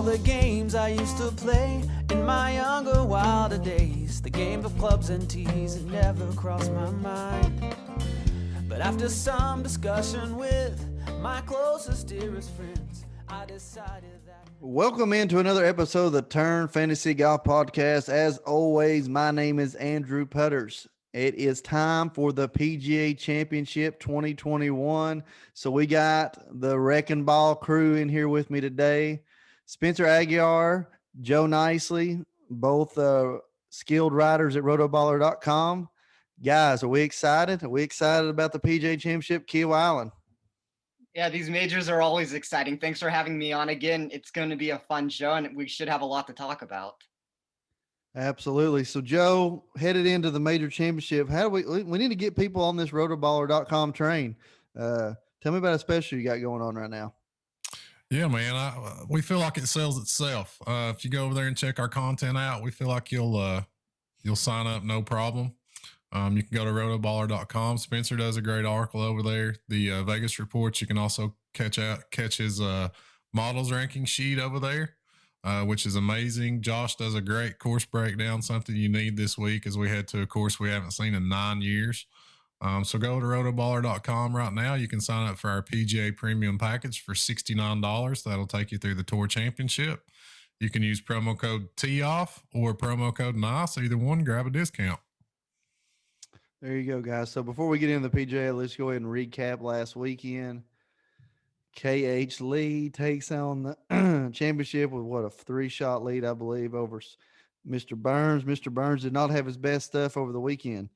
all the games I used to play in my younger, wilder days. The game of clubs and tees had never crossed my mind. But after some discussion with my closest, dearest friends, I decided that... Welcome into another episode of the Turn Fantasy Golf Podcast. As always, my name is Andrew Putters. It is time for the PGA Championship 2021. So we got the Wrecking Ball crew in here with me today. Spencer Aguiar, JoeNicely, both skilled writers at Rotoballer.com. Guys, are we excited? Are we excited about the PGA Championship, Kiawah Island? Yeah, these majors are always exciting. Thanks for having me on again. It's going to be a fun show, and we should have a lot to talk about. Absolutely. So, Joe, headed into the major championship, how do we need to get people on this rotoballer.com train? Tell me about a special you got going on right now. Yeah, man, we feel like it sells itself. If you go over there and check our content out, we feel like you'll sign up, no problem. You can go to rotoballer.com. Spencer does a great article over there. The Vegas reports, you can also catch his models ranking sheet over there. Which is amazing. Josh does a great course breakdown, something you need this week as we head to a course we haven't seen in 9 years. So go to rotoballer.com right now. You can sign up for our PGA Premium Package for $69. That'll take you through the Tour Championship. You can use promo code TOFF or promo code NICE. Either one, grab a discount. There you go, guys. So before we get into the PGA, let's go ahead and recap last weekend. KH Lee takes on the championship with a 3-shot lead, I believe, over Mr. Burns. Mr. Burns did not have his best stuff over the weekend.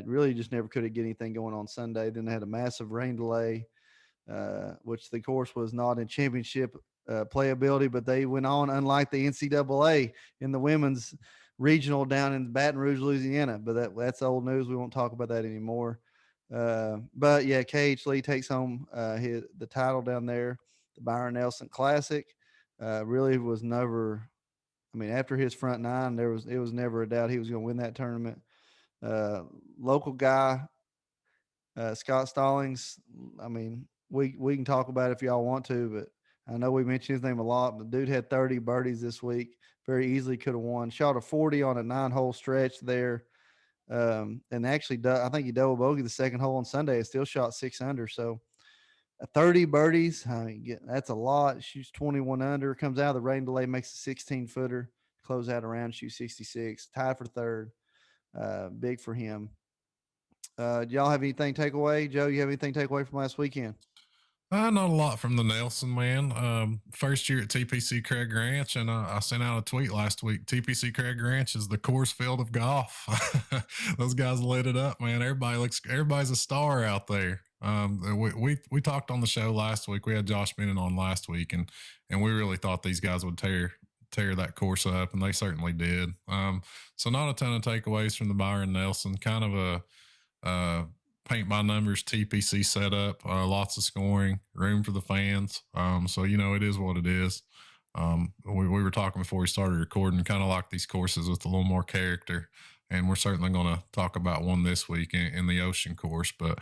Really just never could get anything going on Sunday. Then they had a massive rain delay, which the course was not in championship playability, but they went on, unlike the NCAA in the women's regional down in Baton Rouge, Louisiana. But that's old news. We won't talk about that anymore. But yeah, KH Lee takes home the title down there, the Byron Nelson Classic. Really was never, after his front nine, it was never a doubt he was going to win that tournament. Local guy, Scott Stallings. We can talk about it if y'all want to, but I know we mentioned his name a lot. But the dude had 30 birdies this week, very easily could have won. Shot a 40 on a 9-hole stretch there. And actually, I think he double bogeyed the second hole on Sunday. It still shot 6 under. So 30 birdies, that's a lot. Shoots 21 under. Comes out of the rain delay, makes a 16-footer. Close out around, shoot 66. Tied for third. Big for him. Do y'all have anything to take away? Joe, you have anything to take away from last weekend? Not a lot from the Nelson, man. First year at TPC Craig Ranch, and I sent out a tweet last week. TPC Craig Ranch is the course field of golf. Those guys lit it up, man. Everybody's a star out there. We talked on the show last week. We had Josh Bennett on last week, and we really thought these guys would tear that course up, and they certainly did. So not a ton of takeaways from the Byron Nelson. Kind of a paint by numbers TPC setup, lots of scoring, room for the fans. So, it is what it is. We were talking before we started recording, kind of like these courses with a little more character. And we're certainly going to talk about one this week in the Ocean course. But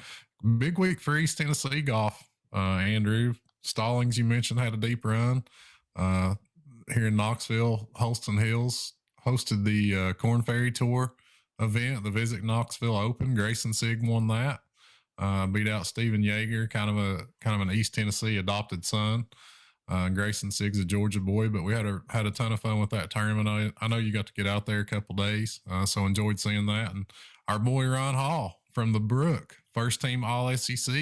big week for East Tennessee golf. Andrew Stallings, you mentioned, had a deep run. Here in Knoxville, Holston Hills hosted the Corn Ferry Tour event, the Visit Knoxville Open. Grayson Sigg won that. Beat out Stephen Yeager, kind of an East Tennessee adopted son. Grayson Sigg's a Georgia boy, but we had a ton of fun with that tournament. I know you got to get out there a couple days, so enjoyed seeing that. And our boy Ron Hall from the Brook, first team All SEC.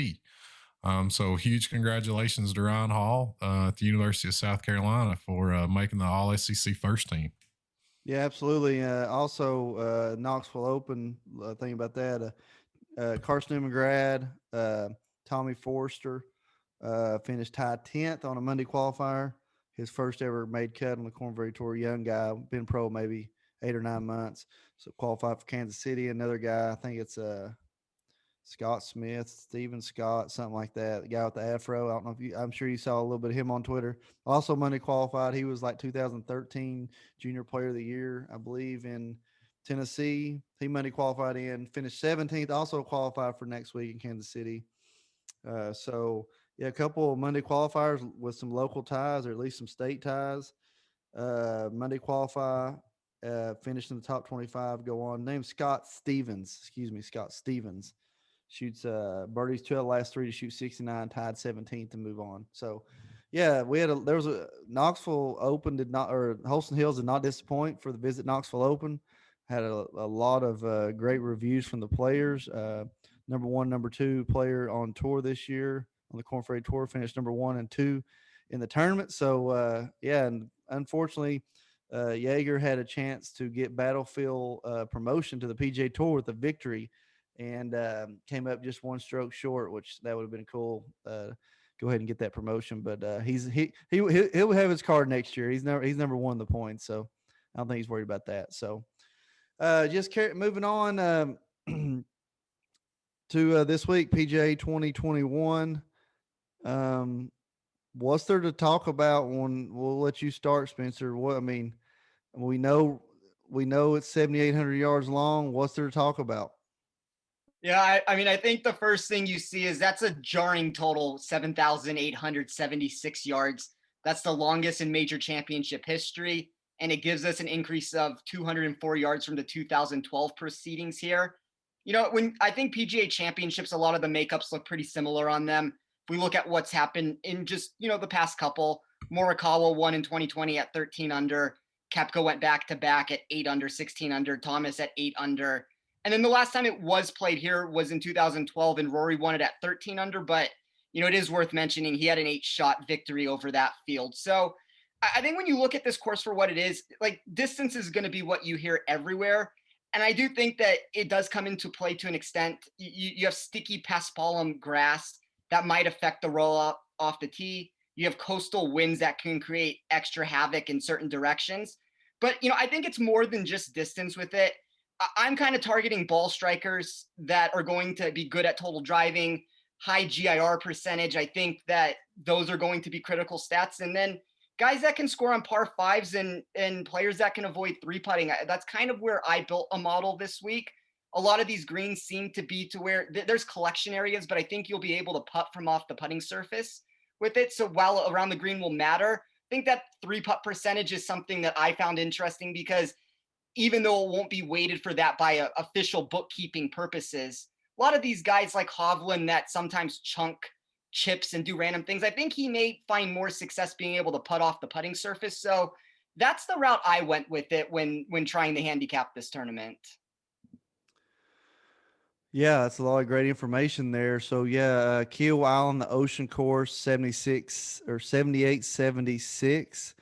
So huge congratulations to Ron Hall at the University of South Carolina for making the All SEC first team. Yeah, absolutely. Also, Knoxville Open, thinking about that, Carson Newman grad, Tommy Forster finished tied 10th on a Monday qualifier. His first ever made cut on the Corn Ferry Tour. Young guy, been pro maybe 8 or 9 months. So qualified for Kansas City. Another guy, I think it's Scott Smith, Steven Scott, something like that. The guy with the afro. I don't know if I'm sure you saw a little bit of him on Twitter. Also Monday qualified. He was like 2013 Junior Player of the Year, I believe, in Tennessee. He Monday qualified in, finished 17th, also qualified for next week in Kansas City. So Yeah, a couple of Monday qualifiers with some local ties or at least some state ties. Monday qualify, finished in the top 25, go on. Named Scott Stevens. Shoots birdies 2 out of the last 3 to shoot 69, tied 17th to move on. So, yeah, there was a Knoxville Open or Holston Hills did not disappoint for the Visit Knoxville Open. Had a lot of great reviews from the players. Number 1, number 2 player on tour this year on the Corn Ferry Tour finished number 1 and 2 in the tournament. So, yeah, and unfortunately, Jaeger had a chance to get Battlefield promotion to the PGA Tour with a victory, and came up just 1 stroke short, which that would have been cool. Go ahead and get that promotion, but he'll have his card next year. He's number 1 in the points, so I don't think he's worried about that. So moving on to this week, PGA 2021. What's there to talk about? We'll let you start, Spencer. We know it's 7,800 yards long. What's there to talk about? Yeah, I mean, I think the first thing you see is that's a jarring total, 7,876 yards. That's the longest in major championship history, and it gives us an increase of 204 yards from the 2012 proceedings here. You know, when I think PGA championships, a lot of the makeups look pretty similar on them. If we look at what's happened in just, the past couple, Morikawa won in 2020 at 13 under. Koepka went back to back at 8 under, 16 under. Thomas at 8 under. And then the last time it was played here was in 2012, and Rory won it at 13 under. But, it is worth mentioning he had an 8-shot victory over that field. So I think when you look at this course for what it is, like, distance is going to be what you hear everywhere. And I do think that it does come into play to an extent. You have sticky paspalum grass that might affect the roll off the tee. You have coastal winds that can create extra havoc in certain directions. But, I think it's more than just distance with it. I'm kind of targeting ball strikers that are going to be good at total driving, high GIR percentage. I think that those are going to be critical stats. And then guys that can score on par 5s and players that can avoid 3-putting. That's kind of where I built a model this week. A lot of these greens seem to be to where there's collection areas, but I think you'll be able to putt from off the putting surface with it. So while around the green will matter, I think that 3-putt percentage is something that I found interesting, because even though it won't be weighted for that by official bookkeeping purposes, a lot of these guys like Hovland that sometimes chunk chips and do random things, I think he may find more success being able to putt off the putting surface. So that's the route I went with it when trying to handicap this tournament. Yeah, that's a lot of great information there. So yeah, Keel Island, the Ocean Course, 7876,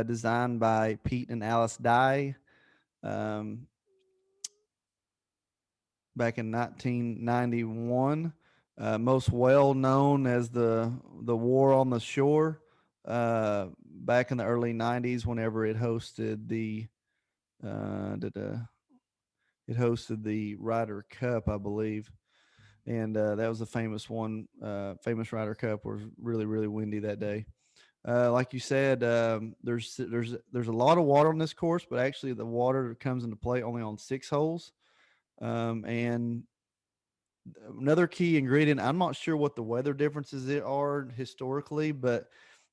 designed by Pete and Alice Dye. Back in 1991, most well known as the War on the Shore. Back in the early 90s, whenever it hosted the Ryder Cup, I believe, and that was a famous one. Famous Ryder Cup was really, really windy that day. Like you said, there's a lot of water on this course, but actually the water comes into play only on 6 holes. And another key ingredient, I'm not sure what the weather differences are historically, but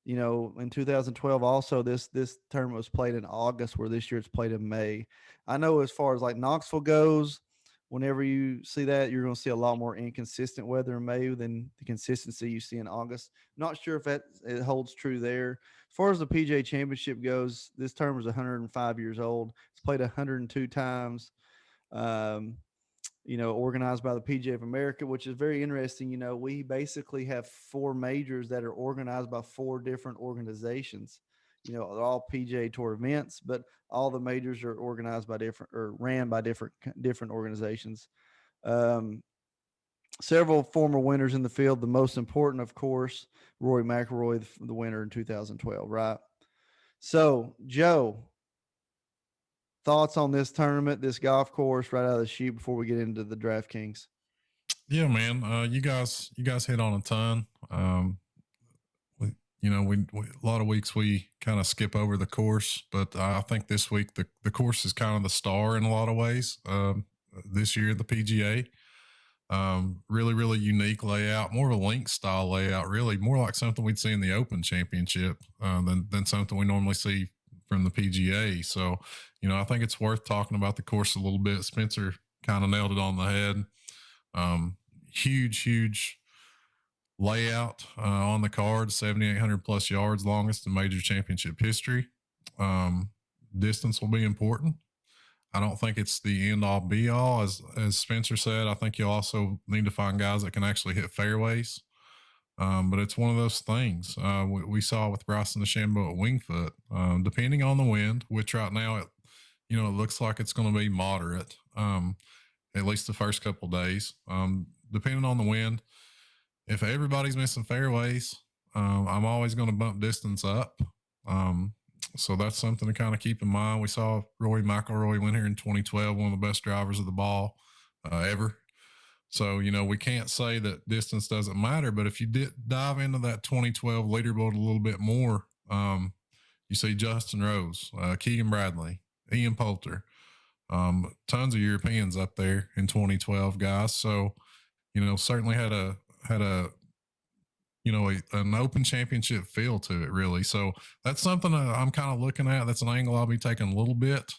in 2012 also this tournament was played in August, where this year it's played in May. I know as far as like Knoxville goes, whenever you see that, you're going to see a lot more inconsistent weather in May than the consistency you see in August. Not sure if it holds true there. As far as the PGA Championship goes, this tournament is 105 years old. It's played 102 times. Organized by the PGA of America, which is very interesting. We basically have 4 majors that are organized by 4 different organizations. They're all PGA Tour events, but all the majors are organized by ran by different organizations. Several former winners in the field. The most important, of course, Rory McIlroy, the winner in 2012, right? So, Joe, thoughts on this tournament, this golf course right out of the chute before we get into the DraftKings? Yeah, man. You guys hit on a ton. We a lot of weeks we kind of skip over the course, but I think this week the course is kind of the star in a lot of ways. This year, the PGA. Really, really unique layout, more of a link style layout, really more like something we'd see in the Open Championship than something we normally see from the PGA. So, I think it's worth talking about the course a little bit. Spencer kind of nailed it on the head. Huge layout on the card, 7,800 plus yards, longest in major championship history. Distance will be important. I don't think it's the end all be all. As Spencer said, I think you'll also need to find guys that can actually hit fairways. But it's one of those things we saw with Bryson the Shambo at Wingfoot. Depending on the wind, which right now it looks like it's going to be moderate, at least the first couple of days. Depending on the wind, if everybody's missing fairways, I'm always going to bump distance up. So that's something to kind of keep in mind. We saw Rory McIlroy win here in 2012, one of the best drivers of the ball ever. So, we can't say that distance doesn't matter, but if you dive into that 2012 leaderboard a little bit more, you see Justin Rose, Keegan Bradley, Ian Poulter, tons of Europeans up there in 2012, guys. So, certainly had an Open Championship feel to it, really. So that's something I'm kind of looking at. That's an angle I'll be taking a little bit.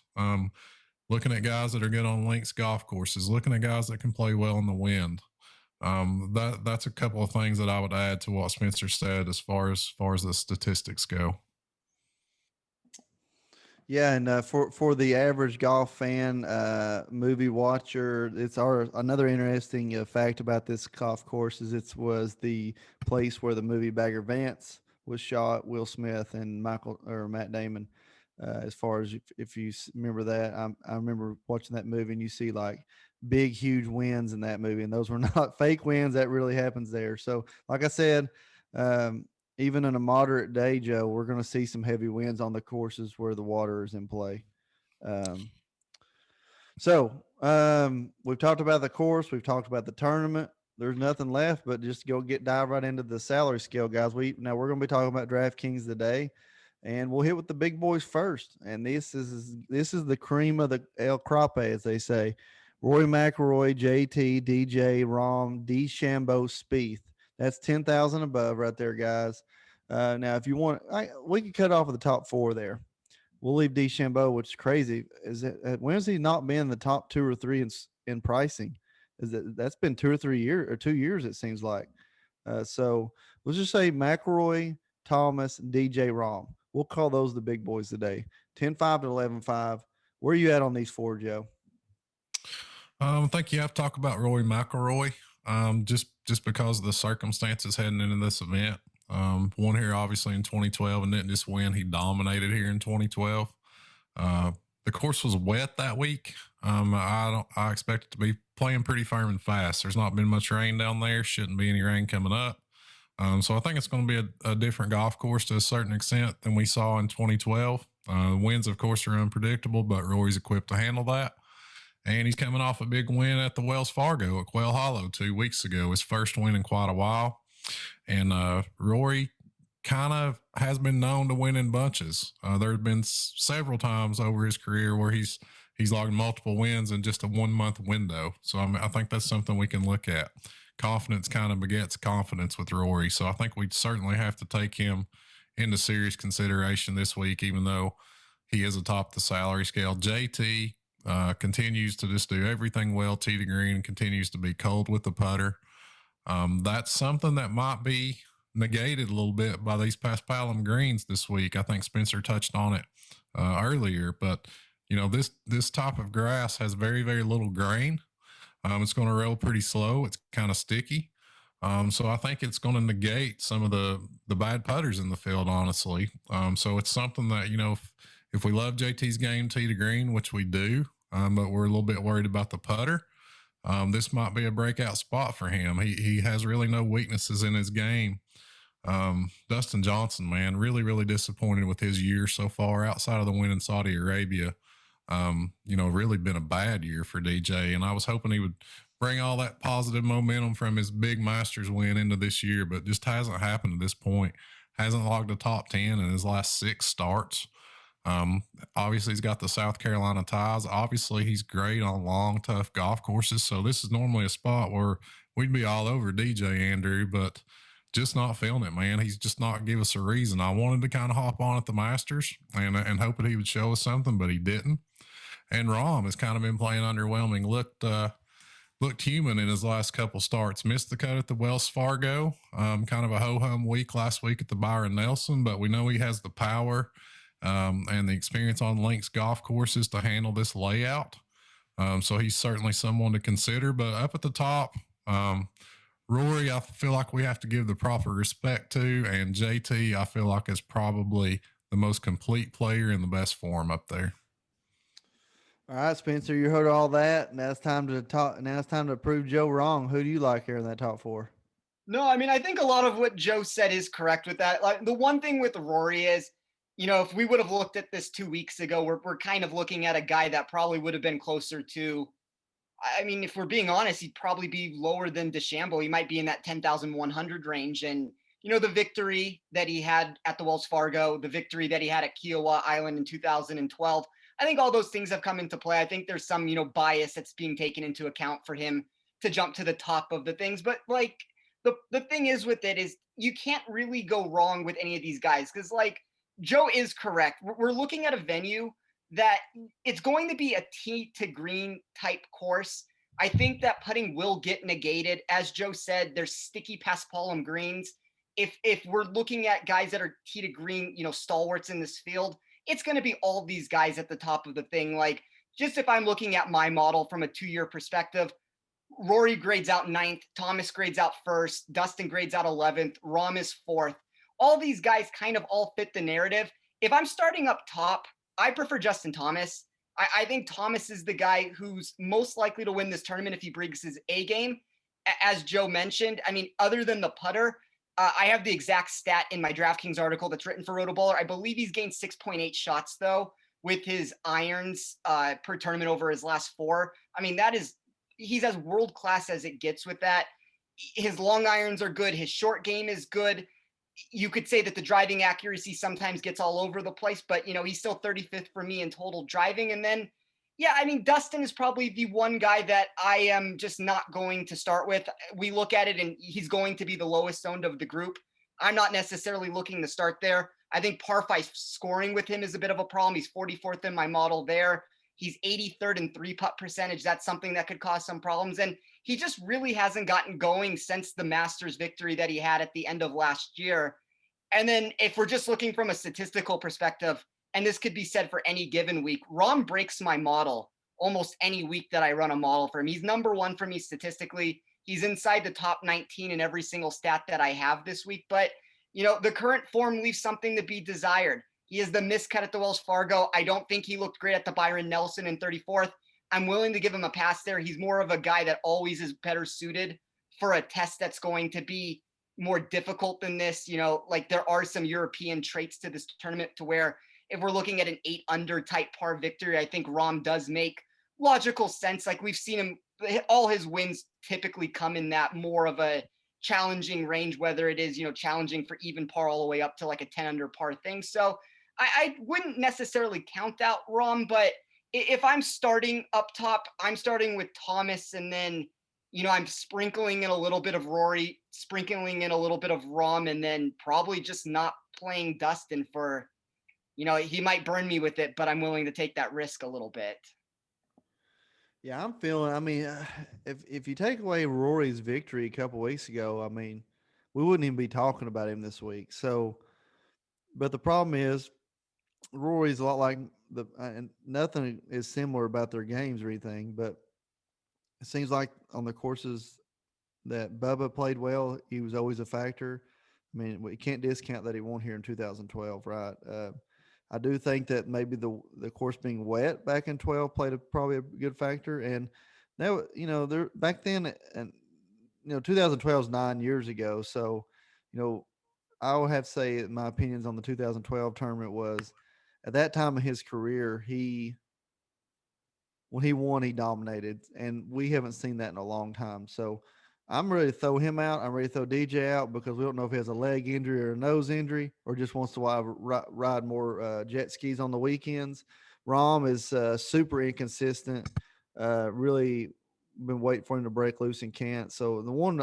Looking at guys that are good on links golf courses, looking at guys that can play well in the wind. That's a couple of things that I would add to what Spencer said as far as the statistics go. Yeah, and for the average golf fan, movie watcher, it's another interesting fact about this golf course is it was the place where the movie Bagger Vance was shot. Will Smith and Matt Damon. As far as if you remember that, I remember watching that movie, and you see like big, huge winds in that movie, and those were not fake winds. That really happens there. So, like I said, even in a moderate day, Joe, we're going to see some heavy winds on the courses where the water is in play. We've talked about the course. We've talked about the tournament. There's nothing left but just dive right into the salary scale, guys. We're going to be talking about DraftKings today, and we'll hit with the big boys first. And this is the cream of the El Crape, as they say. Rory McIlroy, JT, DJ, Rahm, DeChambeau, Spieth. That's 10,000 above right there, guys. Now, if you want, we can cut off of the top four there. We'll leave DeChambeau, which is crazy. When has he not been in the top 2 or 3 in pricing? That's been 2 or 3 years or 2 years, it seems like. So let's just say McIlroy, Thomas, DJ, Rahm. We'll call those the big boys today. 10-5 to 11-5. Where are you at on these four, Joe? I think you have to talk about Rory McIlroy. Just because of the circumstances heading into this event. Won here obviously in 2012 and didn't just win. He dominated here in 2012. The course was wet that week. I expect it to be playing pretty firm and fast. There's not been much rain down there. Shouldn't be any rain coming up. So I think it's going to be a different golf course to a certain extent than we saw in 2012. Winds, of course, are unpredictable, but Rory's equipped to handle that. And he's coming off a big win at the Wells Fargo at Quail Hollow 2 weeks ago, his first win in quite a while. And Rory kind of has been known to win in bunches. There have been several times over his career where he's logged multiple wins in just a 1 month window. So I think that's something we can look at. Confidence kind of begets confidence with Rory. So I think we'd certainly have to take him into serious consideration this week, even though he is atop the salary scale. JT continues to just do everything well, tee to green, and continues to be cold with the putter. That's something that might be negated a little bit by these Paspalum greens this week. I think Spencer touched on it earlier, but this type of grass has very, very little grain. It's going to roll pretty slow. It's kind of sticky. So I think it's going to negate some of the bad putters in the field, honestly. So it's something that, if we love JT's game, tee to green, which we do, but we're a little bit worried about the putter, this might be a breakout spot for him. He has really no weaknesses in his game. Dustin Johnson, man, really, really disappointed with his year so far outside of the win in Saudi Arabia. Really been a bad year for DJ, and I was hoping he would bring all that positive momentum from his big Masters win into this year, but just hasn't happened at this point. Hasn't logged a top 10 in his last 6 starts. Obviously, he's got the South Carolina ties. Obviously, he's great on long, tough golf courses. So this is normally a spot where we'd be all over DJ Andrew, but just not feeling it, man. He's just not give us a reason. I wanted to kind of hop on at the Masters and hoping he would show us something, but he didn't. And Rahm has kind of been playing underwhelming. Looked human in his last couple starts. Missed the cut at the Wells Fargo. Kind of a ho-hum week last week at the Byron Nelson, but we know he has the power and the experience on links golf courses to handle this layout. So he's certainly someone to consider. But up at the top, Rory, I feel like we have to give the proper respect to, and JT, I feel like is probably the most complete player in the best form up there. All right, Spencer, you heard all that. Now it's time to talk. Now it's time to prove Joe wrong. Who do you like here in that top four? No, I mean, I think a lot of what Joe said is correct with that. Like the one thing with Rory is, if we would have looked at this 2 weeks ago, we're kind of looking at a guy that probably would have been closer to, I mean, if we're being honest, he'd probably be lower than DeChambeau. He might be in that 10,100 range. And, the victory that he had at the Wells Fargo, the victory that he had at Kiowa Island in 2012, I think all those things have come into play. I think there's some, bias that's being taken into account for him to jump to the top of the things. But like the thing is with it is you can't really go wrong with any of these guys because like Joe is correct. We're looking at a venue that it's going to be a tee to green type course. I think that putting will get negated. As Joe said, there's sticky paspalum greens. If we're looking at guys that are tee to green, stalwarts in this field, it's going to be all these guys at the top of the thing. Like just if I'm looking at my model from a 2-year perspective, Rory grades out 9th, Thomas grades out 1st, Dustin grades out 11th, Rahm is 4th. All these guys kind of all fit the narrative. If I'm starting up top, I prefer Justin Thomas. I think Thomas is the guy who's most likely to win this tournament if he brings his A game. As Joe mentioned, I mean, other than the putter, I have the exact stat in my DraftKings article that's written for Rotoballer. I believe he's gained 6.8 shots, though, with his irons per tournament over his last 4. I mean, he's as world-class as it gets with that. His long irons are good. His short game is good. You could say that the driving accuracy sometimes gets all over the place, but, he's still 35th for me in total driving. And then, yeah, I mean, Dustin is probably the one guy that I am just not going to start with. We look at it and he's going to be the lowest owned of the group. I'm not necessarily looking to start there. I think par 5 scoring with him is a bit of a problem. He's 44th in my model there. He's 83rd in 3-putt percentage. That's something that could cause some problems. And he just really hasn't gotten going since the Masters victory that he had at the end of last year. And then if we're just looking from a statistical perspective, and this could be said for any given week, Rahm breaks my model almost any week that I run a model for him. He's number 1 for me statistically. He's inside the top 19 in every single stat that I have this week. But, the current form leaves something to be desired. He is the miscut at the Wells Fargo. I don't think he looked great at the Byron Nelson in 34th. I'm willing to give him a pass there. He's more of a guy that always is better suited for a test that's going to be more difficult than this. Like there are some European traits to this tournament to where if we're looking at an 8 under type par victory, I think Rahm does make logical sense. Like we've seen him, all his wins typically come in that more of a challenging range, whether it is, challenging for even par all the way up to like a 10 under par thing. So I wouldn't necessarily count out Rahm, but if I'm starting up top, I'm starting with Thomas and then, I'm sprinkling in a little bit of Rory, sprinkling in a little bit of Rahm, and then probably just not playing Dustin for, he might burn me with it, but I'm willing to take that risk a little bit. Yeah, I'm feeling. I mean, if you take away Rory's victory a couple weeks ago, I mean, we wouldn't even be talking about him this week. So, but the problem is, Rory's a lot like and nothing is similar about their games or anything, but it seems like on the courses that Bubba played well, he was always a factor. I mean, we can't discount that he won here in 2012, right? I do think that maybe the course being wet back in 12 played probably a good factor. And now, there back then, and 2012 is 9 years ago. So, I would have to say my opinions on the 2012 tournament was at that time of his career, when he won, he dominated, and we haven't seen that in a long time. So I'm ready to throw him out. I'm ready to throw DJ out because we don't know if he has a leg injury or a nose injury or just wants to ride more jet skis on the weekends. Rom is super inconsistent. Really been waiting for him to break loose and can't. So the only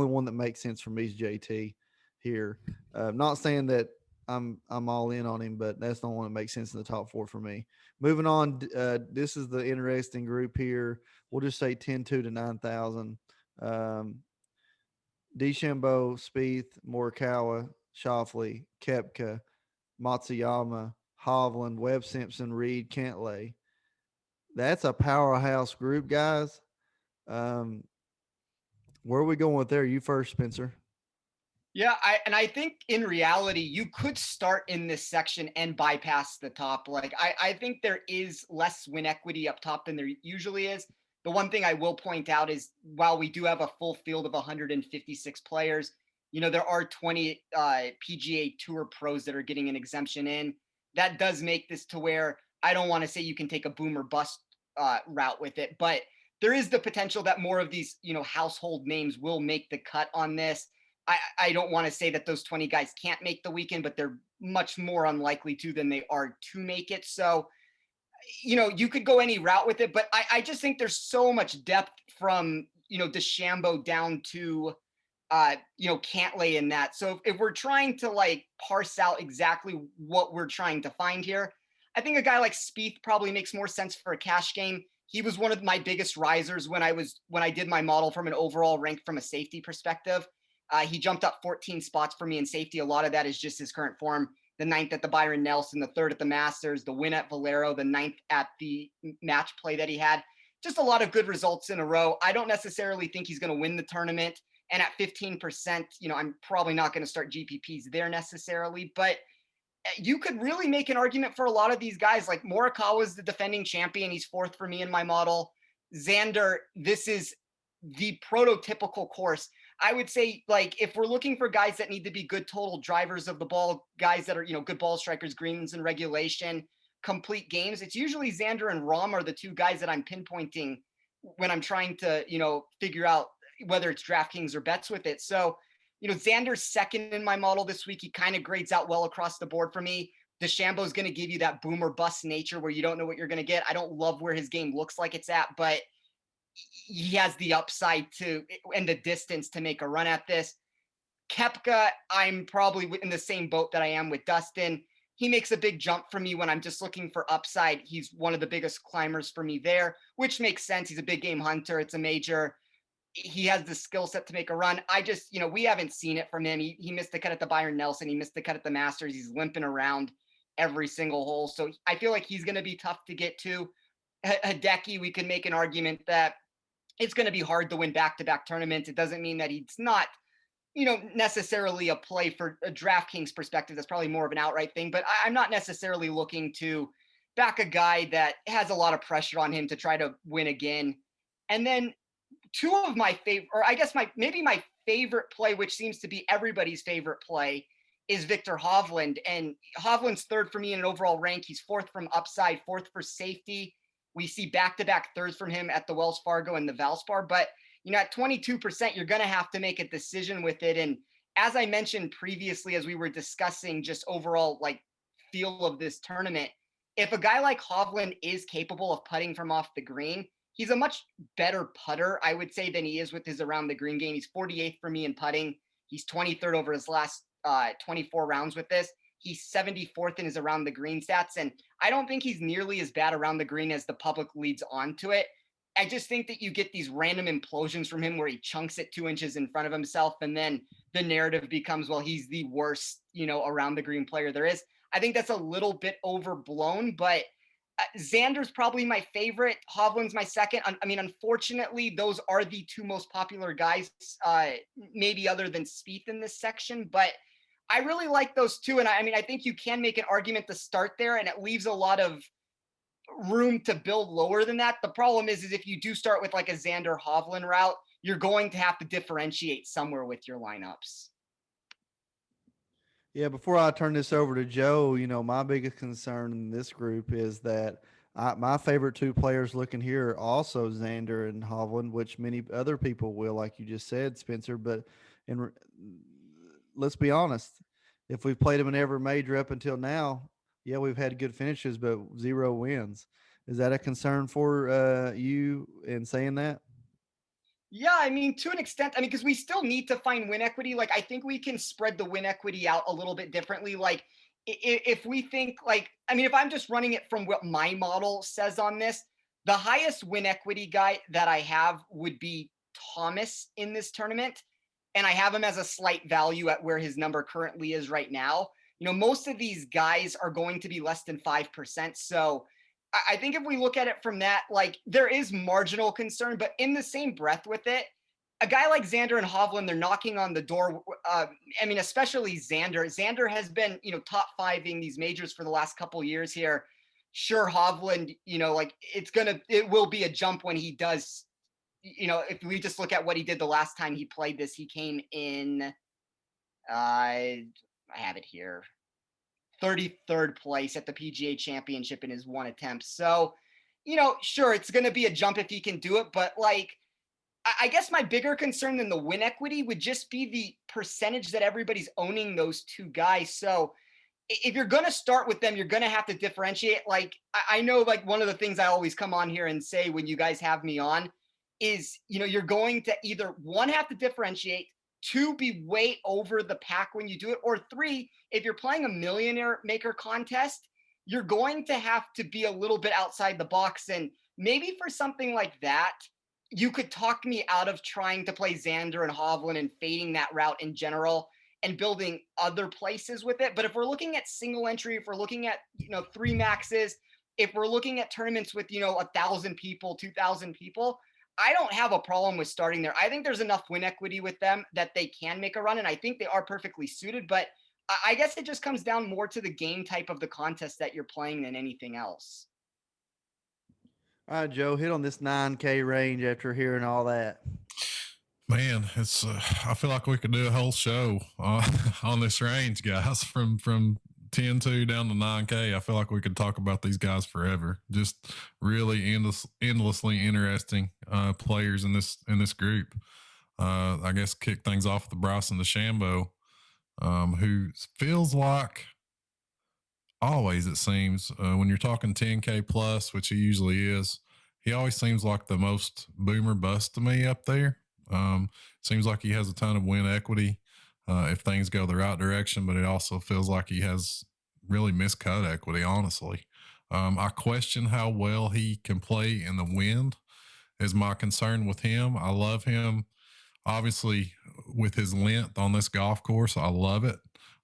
one that makes sense for me is JT here. Not saying that I'm all in on him, but that's the one that makes sense in the top four for me. Moving on, this is the interesting group here. We'll just say 10-2 to 9,000. DeChambeau, Spieth, Morikawa, Shoffley, Kepka, Matsuyama, Hovland, Webb Simpson, Reed, Cantlay. That's a powerhouse group, guys. Where are we going with there? You first, Spencer. Yeah, I think in reality, you could start in this section and bypass the top. Like I think there is less win equity up top than there usually is. The one thing I will point out is while we do have a full field of 156 players, there are 20 PGA Tour pros that are getting an exemption in. That does make this to where I don't want to say you can take a boom or bust route with it, but there is the potential that more of these, household names will make the cut on this. I don't want to say that those 20 guys can't make the weekend, but they're much more unlikely to than they are to make it. So, you could go any route with it, but I just think there's so much depth from, DeChambeau down to, Cantlay in that. So if we're trying to like parse out exactly what we're trying to find here, I think a guy like Spieth probably makes more sense for a cash game. He was one of my biggest risers when I did my model from an overall rank from a safety perspective. He jumped up 14 spots for me in safety. A lot of that is just his current form. The 9th at the Byron Nelson, the 3rd at the Masters, the win at Valero, the 9th at the match play that he had. Just a lot of good results in a row. I don't necessarily think he's going to win the tournament. And at 15%, I'm probably not going to start GPPs there necessarily. But you could really make an argument for a lot of these guys. Like Morikawa is the defending champion. He's 4th for me in my model. Xander, this is the prototypical course. I would say, like, if we're looking for guys that need to be good total drivers of the ball, guys that are, good ball strikers, greens and regulation, complete games, it's usually Xander and Rahm are the two guys that I'm pinpointing when I'm trying to, figure out whether it's DraftKings or bets with it. So, Xander's 2nd in my model this week. He kind of grades out well across the board for me. DeChambeau is going to give you that boom or bust nature where you don't know what you're going to get. I don't love where his game looks like it's at, but he has the upside to and the distance to make a run at this. Kepka, I'm probably in the same boat that I am with Dustin. He makes a big jump for me when I'm just looking for upside. He's one of the biggest climbers for me there, which makes sense. He's a big game hunter. It's a major. He has the skill set to make a run. I just, we haven't seen it from him. He missed the cut at the Byron Nelson. He missed the cut at the Masters. He's limping around every single hole. So I feel like he's going to be tough to get to. Hideki, we could make an argument that it's going to be hard to win back-to-back tournaments. It doesn't mean that he's not, necessarily a play for a DraftKings perspective. That's probably more of an outright thing, but I'm not necessarily looking to back a guy that has a lot of pressure on him to try to win again. And then two of my favorite, or I guess my favorite play, which seems to be everybody's favorite play, is Victor Hovland. And Hovland's 3rd for me in an overall rank. He's 4th from upside, 4th for safety. We see back-to-back 3rds from him at the Wells Fargo and the Valspar. But, at 22%, you're going to have to make a decision with it. And as I mentioned previously, as we were discussing just overall, like, feel of this tournament, if a guy like Hovland is capable of putting from off the green, he's a much better putter, I would say, than he is with his around the green game. He's 48th for me in putting. He's 23rd over his last 24 rounds with this. He's 74th in his around the green stats. And I don't think he's nearly as bad around the green as the public leads onto it. I just think that you get these random implosions from him where he chunks it 2 inches in front of himself. And then the narrative becomes, well, he's the worst, around the green player there is. I think that's a little bit overblown, but Xander's probably my favorite. Hovland's my 2nd. I mean, unfortunately, those are the 2 most popular guys, maybe other than Spieth in this section, but I really like those 2. And I think you can make an argument to start there, and it leaves a lot of room to build lower than that. The problem is if you do start with like a Xander Hovland route, you're going to have to differentiate somewhere with your lineups. Yeah, before I turn this over to Joe, my biggest concern in this group is that My favorite two players looking here are also Xander and Hovland, which many other people will, like you just said, Spencer. But in, let's be honest, if we've played them in every major up until now, yeah, we've had good finishes, but 0 wins. Is that a concern for you in saying that? Yeah, I mean, to an extent, I mean, because we still need to find win equity. Like, I think we can spread the win equity out a little bit differently. Like, if we think, like, I mean, if I'm just running it from what my model says on this, the highest win equity guy that I have would be Thomas in this tournament. And I have him as a slight value at where his number currently is right now. You know, most of these guys are going to be less than 5%. So, I think if we look at it from that, like there is marginal concern, but in the same breath with it, a guy like Xander and Hovland, they're knocking on the door. I mean, especially Xander. Xander has been, you know, top fiving these majors for the last couple of years here. Sure, Hovland, you know, like it will be a jump when he does, you know, if we just look at what he did the last time he played this, he came in, I have it here, 33rd place at the PGA Championship in his one attempt. So, you know, sure, it's going to be a jump if he can do it, but like, I guess my bigger concern than the win equity would just be the percentage that everybody's owning those two guys. So, if you're going to start with them, you're going to have to differentiate. Like, I know, like, one of the things I always come on here and say when you guys have me on is, you know, you're going to either one, have to differentiate, two, be way over the pack when you do it, or three, if you're playing a millionaire maker contest, you're going to have to be a little bit outside the box. And maybe for something like that, you could talk me out of trying to play Xander and Hovland and fading that route in general and building other places with it. But if we're looking at single entry, if we're looking at, you know, 3 maxes, if we're looking at tournaments with, you know, 1,000 people, 2,000 people, I don't have a problem with starting there. I think there's enough win equity with them that they can make a run, and I think they are perfectly suited. But I guess it just comes down more to the game type of the contest that you're playing than anything else. All right, Joe, hit on this 9K range after hearing all that. Man, it's I feel like we could do a whole show on this range, guys, from 10-2 down to 9K. I feel like we could talk about these guys forever. Just really endlessly interesting players in this group. I guess kick things off with the Bryson the Shambo, who feels like always, it seems, when you're talking 10K plus, which he usually is, he always seems like the most boomer bust to me up there. Seems like he has a ton of win equity if things go the right direction, but it also feels like he has really miscut equity, honestly. I question how well he can play in the wind is my concern with him. I love him, obviously, with his length on this golf course. I love it.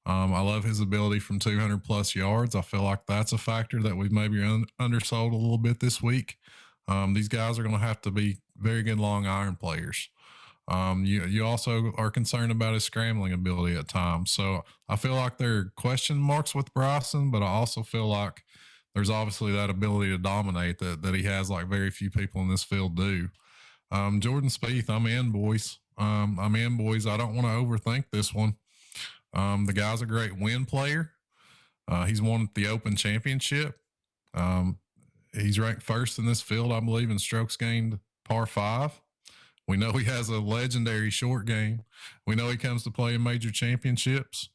I love his ability from 200 plus yards. I feel like that's a factor that we've maybe undersold a little bit this week. These guys are going to have to be very good long iron players. You also are concerned about his scrambling ability at times. So I feel like there are question marks with Bryson, but I also feel like there's obviously that ability to dominate that he has, like very few people in this field do. Jordan Spieth, I'm in, boys. I'm in, boys. I don't want to overthink this one. The guy's a great win player. He's won the Open Championship. He's ranked first in this field, I believe, in strokes gained par 5. We know he has a legendary short game. We know he comes to play in major championships.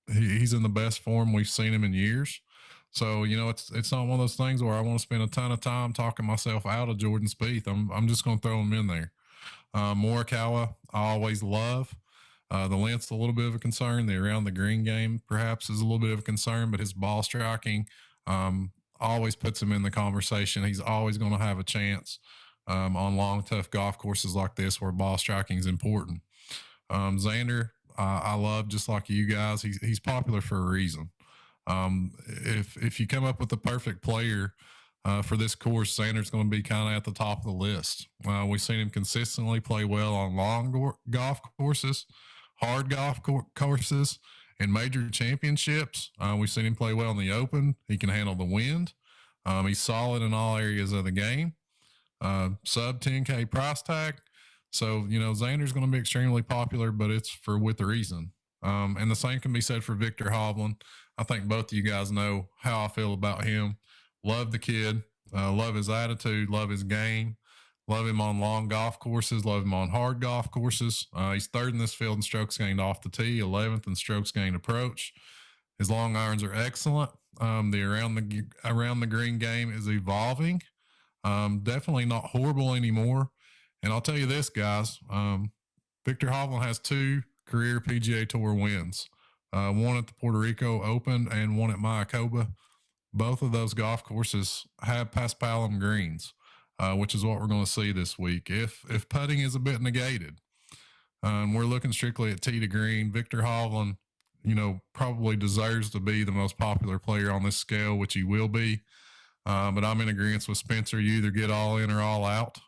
He's in the best form we've seen him in years. So, you know, it's not one of those things where I want to spend a ton of time talking myself out of Jordan Spieth. I'm just going to throw him in there. Morikawa, I always love. The length's a little bit of a concern. The around the green game perhaps is a little bit of a concern, but his ball striking always puts him in the conversation. He's always going to have a chance on long, tough golf courses like this where ball striking is important. Xander, I love, just like you guys. He's popular for a reason. If you come up with the perfect player for this course, Xander's going to be kind of at the top of the list. We've seen him consistently play well on long golf courses, hard golf courses, and major championships. We've seen him play well in the Open. He can handle the wind. He's solid in all areas of the game. Sub 10K price tag. So, you know, Xander's going to be extremely popular, but it's with a reason. And the same can be said for Victor Hovland. I think both of you guys know how I feel about him. Love the kid. Love his attitude. Love his game. Love him on long golf courses. Love him on hard golf courses. He's third in this field in strokes gained off the tee, 11th in strokes gained approach. His long irons are excellent. The around the green game is evolving. Definitely not horrible anymore. And I'll tell you this, guys. Victor Hovland has 2 career PGA Tour wins. One at the Puerto Rico Open and one at Mayakoba. Both of those golf courses have paspalum greens, which is what we're going to see this week. If putting is a bit negated, we're looking strictly at tee to green. Victor Hovland, probably deserves to be the most popular player on this scale, which he will be. But I'm in agreement with Spencer. You either get all in or all out.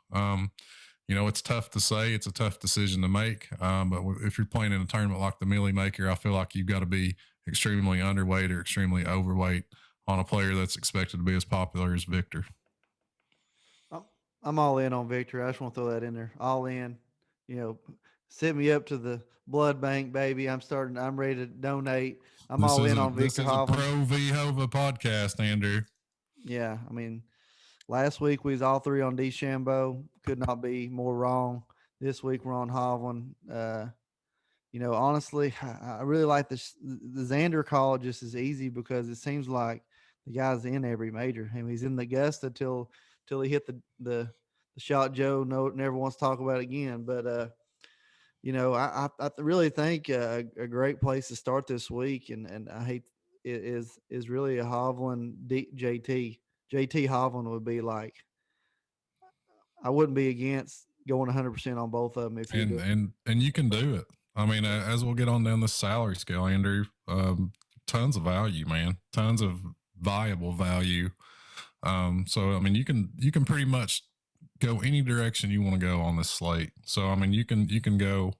It's tough to say. It's a tough decision to make. But if you're playing in a tournament like the Millie Maker, I feel like you've got to be extremely underweight or extremely overweight on a player that's expected to be as popular as Victor. I'm all in on Victor. I just want to throw that in there. All in. Set me up to the blood bank, baby. I'm ready to donate. I'm all in on Victor Hovland. This is a Pro V Hova podcast, Andrew. Yeah, last week we was all 3 on DeChambeau. Could not be more wrong. This week we're on Hovland. Honestly, I really like the Xander call just as easy because it seems like the guy's in every major. He's in the Augusta till he hit the shot Joe never wants to talk about again. But I really think a great place to start this week, and I hate it is really a Hovland JT Hovland would be like. I wouldn't be against going 100% on both of them if you and you can do it. As we'll get on down the salary scale, Andrew, tons of value, man, tons of viable value. So you can pretty much go any direction you want to go on this slate. So you can go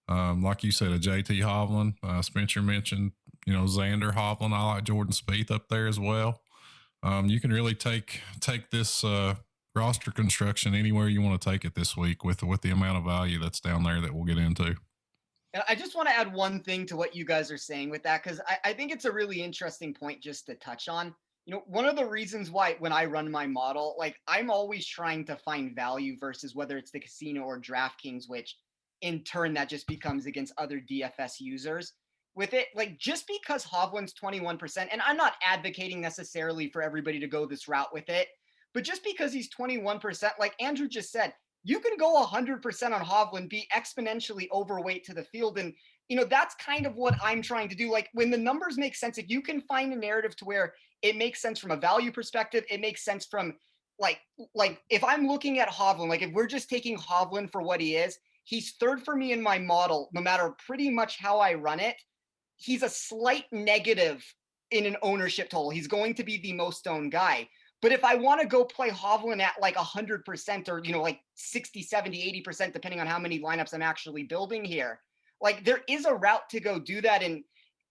like you said, a JT Hovland. Spencer mentioned Xander Hovland. I like Jordan Spieth up there as well. You can really take this roster construction anywhere you want to take it this week with the amount of value that's down there that we'll get into. I just want to add one thing to what you guys are saying with that, because I think it's a really interesting point just to touch on. One of the reasons why when I run my model, I'm always trying to find value versus whether it's the casino or DraftKings, which in turn that just becomes against other DFS users. With it, just because Hovland's 21%, and I'm not advocating necessarily for everybody to go this route with it, but just because he's 21%, like Andrew just said, you can go 100% on Hovland, be exponentially overweight to the field. And, that's kind of what I'm trying to do. When the numbers make sense, if you can find a narrative to where it makes sense from a value perspective, it makes sense from if I'm looking at Hovland, if we're just taking Hovland for what he is, he's third for me in my model, no matter pretty much how I run it. He's a slight negative in an ownership total. He's going to be the most owned guy. But if I want to go play Hovland at 100% or, 60, 70, 80%, depending on how many lineups I'm actually building here, there is a route to go do that. And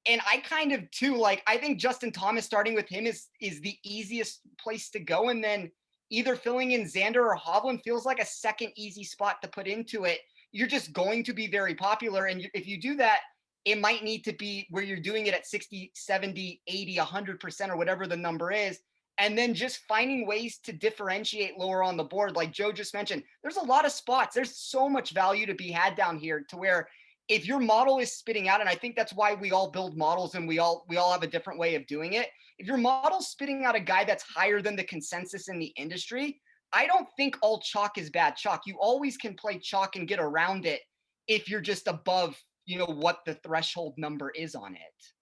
I kind of too, I think Justin Thomas starting with him is the easiest place to go. And then either filling in Xander or Hovland feels like a second easy spot to put into it. You're just going to be very popular. And if you do that, it might need to be where you're doing it at 60, 70, 80, 100% or whatever the number is. And then just finding ways to differentiate lower on the board. Like Joe just mentioned, there's a lot of spots. There's so much value to be had down here to where if your model is spitting out, and I think that's why we all build models and we all have a different way of doing it. If your model's spitting out a guy that's higher than the consensus in the industry, I don't think all chalk is bad chalk. You always can play chalk and get around it if you're just above, what the threshold number is on it.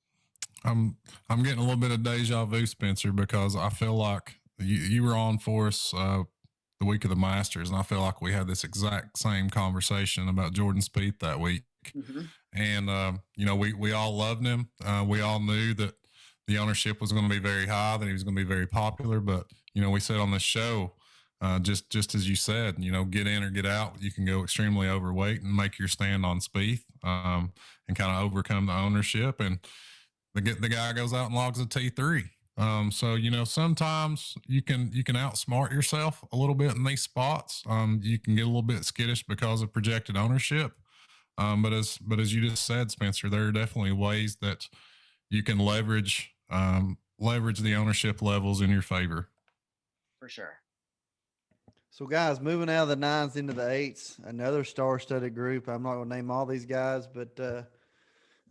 I'm getting a little bit of deja vu, Spencer, because I feel like you were on for us the week of the Masters, and I feel like we had this exact same conversation about Jordan Spieth that week. Mm-hmm. And we all loved him. We all knew that the ownership was going to be very high, that he was going to be very popular. But we said on this show, just as you said, get in or get out. You can go extremely overweight and make your stand on Spieth, and kind of overcome the ownership. And the guy goes out and logs a T3. So, sometimes you can outsmart yourself a little bit in these spots. You can get a little bit skittish because of projected ownership. But as you just said, Spencer, there are definitely ways that you can leverage the ownership levels in your favor. for sure. So, guys, moving out of the 9s into the 8s, another star-studded group. I'm not going to name all these guys, but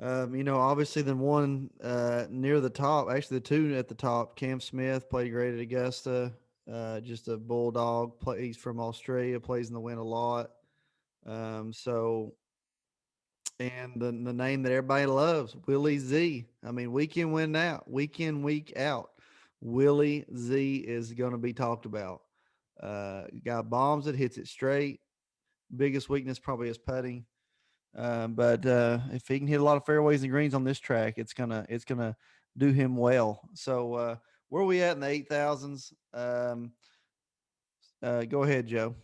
obviously the one near the top, actually the two at the top, Cam Smith played great at Augusta. Just a bulldog. He's from Australia, plays in the wind a lot. And the name that everybody loves, Willie Z. I mean, week in, week out, Willie Z is going to be talked about. Guy bombs it, hits it straight. Biggest weakness probably is putting. But if he can hit a lot of fairways and greens on this track, it's gonna do him well. So where are we at in the 8,000s? Go ahead, Joe.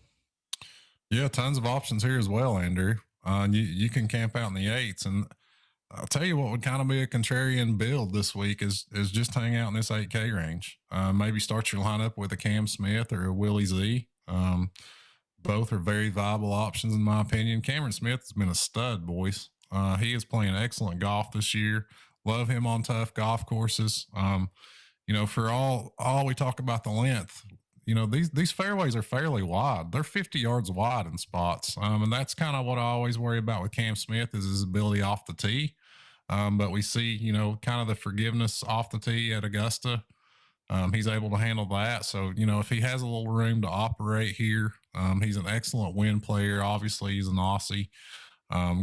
Yeah, tons of options here as well, Andrew. You can camp out in the 8s, and I'll tell you what would kind of be a contrarian build this week is just hang out in this 8K range. Maybe start your lineup with a Cam Smith or a Willie Z. Both are very viable options in my opinion. Cameron Smith has been a stud, boys. He is playing excellent golf this year. Love him on tough golf courses. For all we talk about the length, these fairways are fairly wide. They're 50 yards wide in spots. And that's kind of what I always worry about with Cam Smith is his ability off the tee. But we see, kind of the forgiveness off the tee at Augusta. He's able to handle that. So, if he has a little room to operate here, he's an excellent wind player. Obviously, he's an Aussie.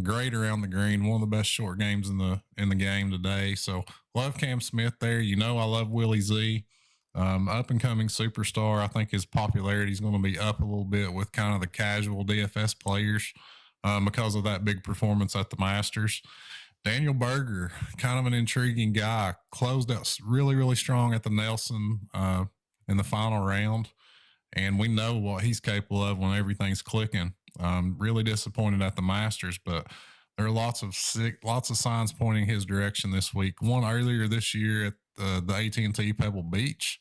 Great around the green. One of the best short games in the game today. So love Cam Smith there. I love Willie Z. Up and coming superstar. I think his popularity is going to be up a little bit with kind of the casual DFS players because of that big performance at the Masters. Daniel Berger, kind of an intriguing guy, closed out really, really strong at the Nelson in the final round. And we know what he's capable of when everything's clicking. Really disappointed at the Masters, but there are lots of signs pointing his direction this week. One earlier this year at the AT&T Pebble Beach,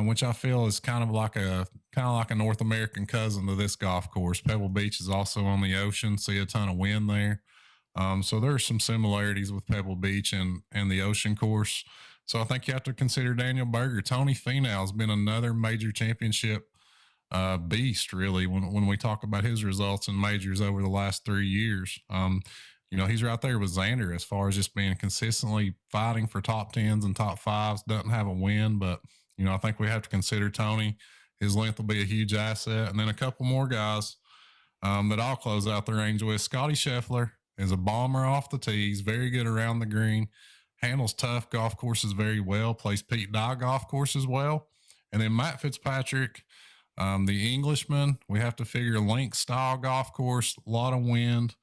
which I feel is kind of like a North American cousin to this golf course. Pebble Beach is also on the ocean, see a ton of wind there. So there are some similarities with Pebble Beach and the ocean course. So I think you have to consider Daniel Berger. Tony Finau has been another major championship beast, really, when we talk about his results in majors over the last 3 years. He's right there with Xander as far as just being consistently fighting for top 10s and top 5s. Doesn't have a win, but, I think we have to consider Tony. His length will be a huge asset. And then a couple more guys that I'll close out the range with. Scotty Scheffler is a bomber off the tees, very good around the green, handles tough golf courses very well, plays Pete Dye golf courses well. And then Matt Fitzpatrick, the Englishman, we have to figure link style golf course, a lot of wind.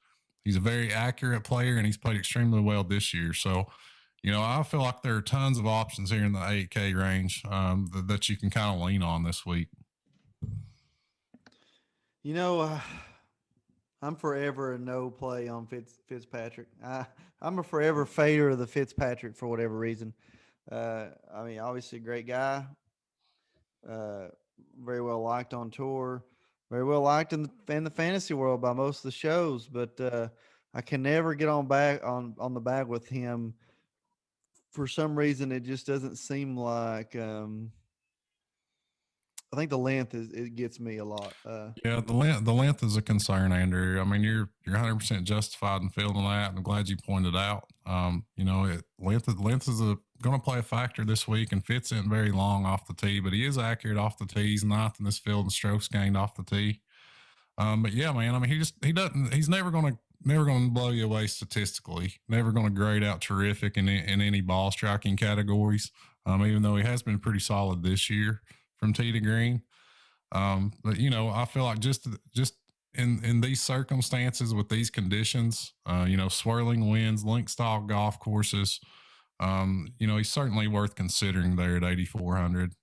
He's a very accurate player, and he's played extremely well this year. So, I feel like there are tons of options here in the 8K range that you can kind of lean on this week. I'm forever a no play on Fitzpatrick. I'm a forever fader of the Fitzpatrick for whatever reason. Obviously a great guy. Very well liked on tour. Very well liked in the fantasy world by most of the shows. But I can never get on the bag with him. For some reason, it just doesn't seem like. I think the length it gets me a lot. Yeah, the length is a concern, Andrew. I mean, you're 100% justified in feeling that. I'm glad you pointed out. Length is going to play a factor this week, and Fitz isn't very long off the tee, but he is accurate off the tee. He's ninth in this field in strokes gained off the tee. But yeah, man, I mean, he's never going to blow you away statistically. Never going to grade out terrific in any ball striking categories. Even though he has been pretty solid this year from tee to green. But I feel like just in these circumstances with these conditions, swirling winds, link style golf courses, he's certainly worth considering there at 8,400.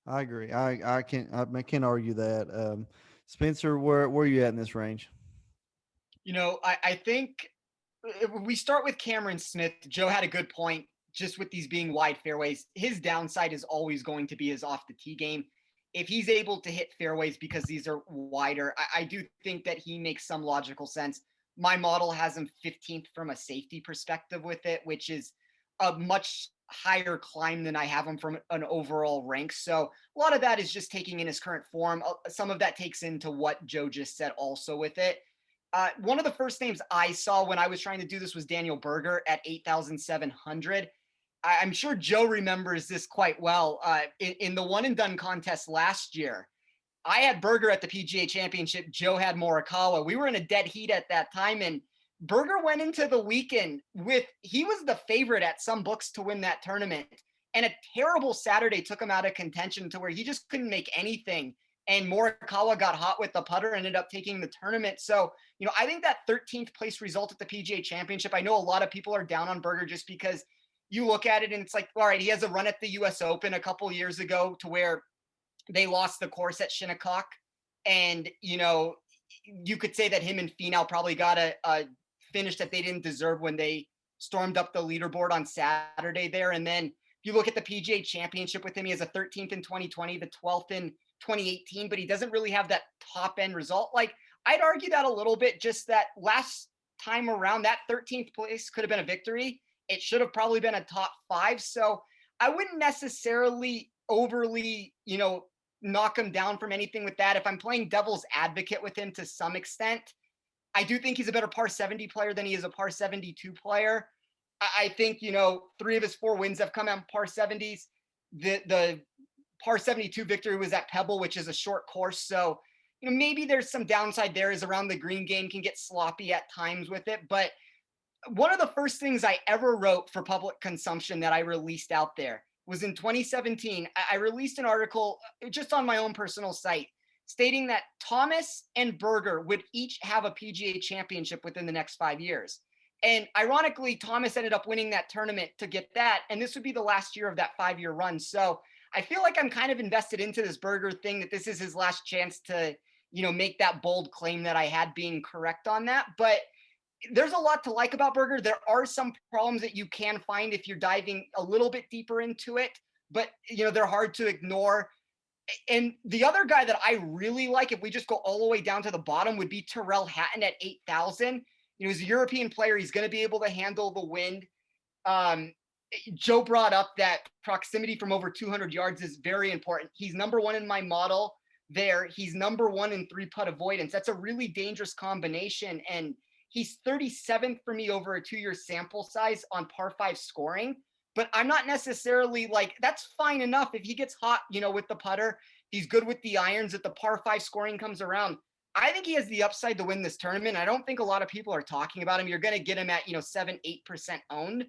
I agree. I can't argue that. Spencer, where are you at in this range? I think if we start with Cameron Smith. Joe had a good point. Just with these being wide fairways, his downside is always going to be his off the tee game. If he's able to hit fairways because these are wider, I do think that he makes some logical sense. My model has him 15th from a safety perspective with it, which is a much higher climb than I have him from an overall rank. So a lot of that is just taking in his current form. Some of that takes into what Joe just said also with it. One of the first names I saw when I was trying to do this was Daniel Berger at 8,700. I'm sure Joe remembers this quite well. In the one and done contest last year, I had Berger at the PGA Championship. Joe had Morikawa. We were in a dead heat at that time, and Berger went into the weekend he was the favorite at some books to win that tournament. And a terrible Saturday took him out of contention to where he just couldn't make anything. And Morikawa got hot with the putter, ended up taking the tournament. So, I think that 13th place result at the PGA Championship, I know a lot of people are down on Berger just because you look at it and it's like, all right, he has a run at the US Open a couple years ago to where they lost the course at Shinnecock. And, you could say that him and Finau probably got a finish that they didn't deserve when they stormed up the leaderboard on Saturday there. And then if you look at the PGA Championship with him, he has a 13th in 2020, the 12th in 2018, but he doesn't really have that top end result. Like, I'd argue that a little bit, just that last time around, that 13th place could have been a victory. It should have probably been a top 5. So I wouldn't necessarily overly, knock him down from anything with that. If I'm playing devil's advocate with him to some extent, I do think he's a better par 70 player than he is a par 72 player. I think, 3 of his 4 wins have come on par 70s. The par 72 victory was at Pebble, which is a short course. So, maybe there's some downside there is around the green game can get sloppy at times with it. But one of the first things I ever wrote for public consumption that I released out there was in 2017. I released an article just on my own personal site stating that Thomas and Berger would each have a PGA championship within the next 5 years. And ironically, Thomas ended up winning that tournament to get that. And this would be the last year of that 5-year run. So I feel like I'm kind of invested into this Berger thing, that this is his last chance to, make that bold claim that I had being correct on that. But there's a lot to like about Berger. There are some problems that you can find if you're diving a little bit deeper into it, but they're hard to ignore. And the other guy that I really like, if we just go all the way down to the bottom, would be Terrell Hatton at 8,000. He's a European player. He's going to be able to handle the wind. Joe brought up that proximity from over 200 yards is very important. He's number 1 in my model there. He's number 1 in 3-putt avoidance. That's a really dangerous combination. And he's 37th for me over a 2-year sample size on par 5 scoring. But I'm not necessarily that's fine enough if he gets hot, with the putter. He's good with the irons. If the par 5 scoring comes around, I think he has the upside to win this tournament. I don't think a lot of people are talking about him. You're going to get him at, 7-8% owned.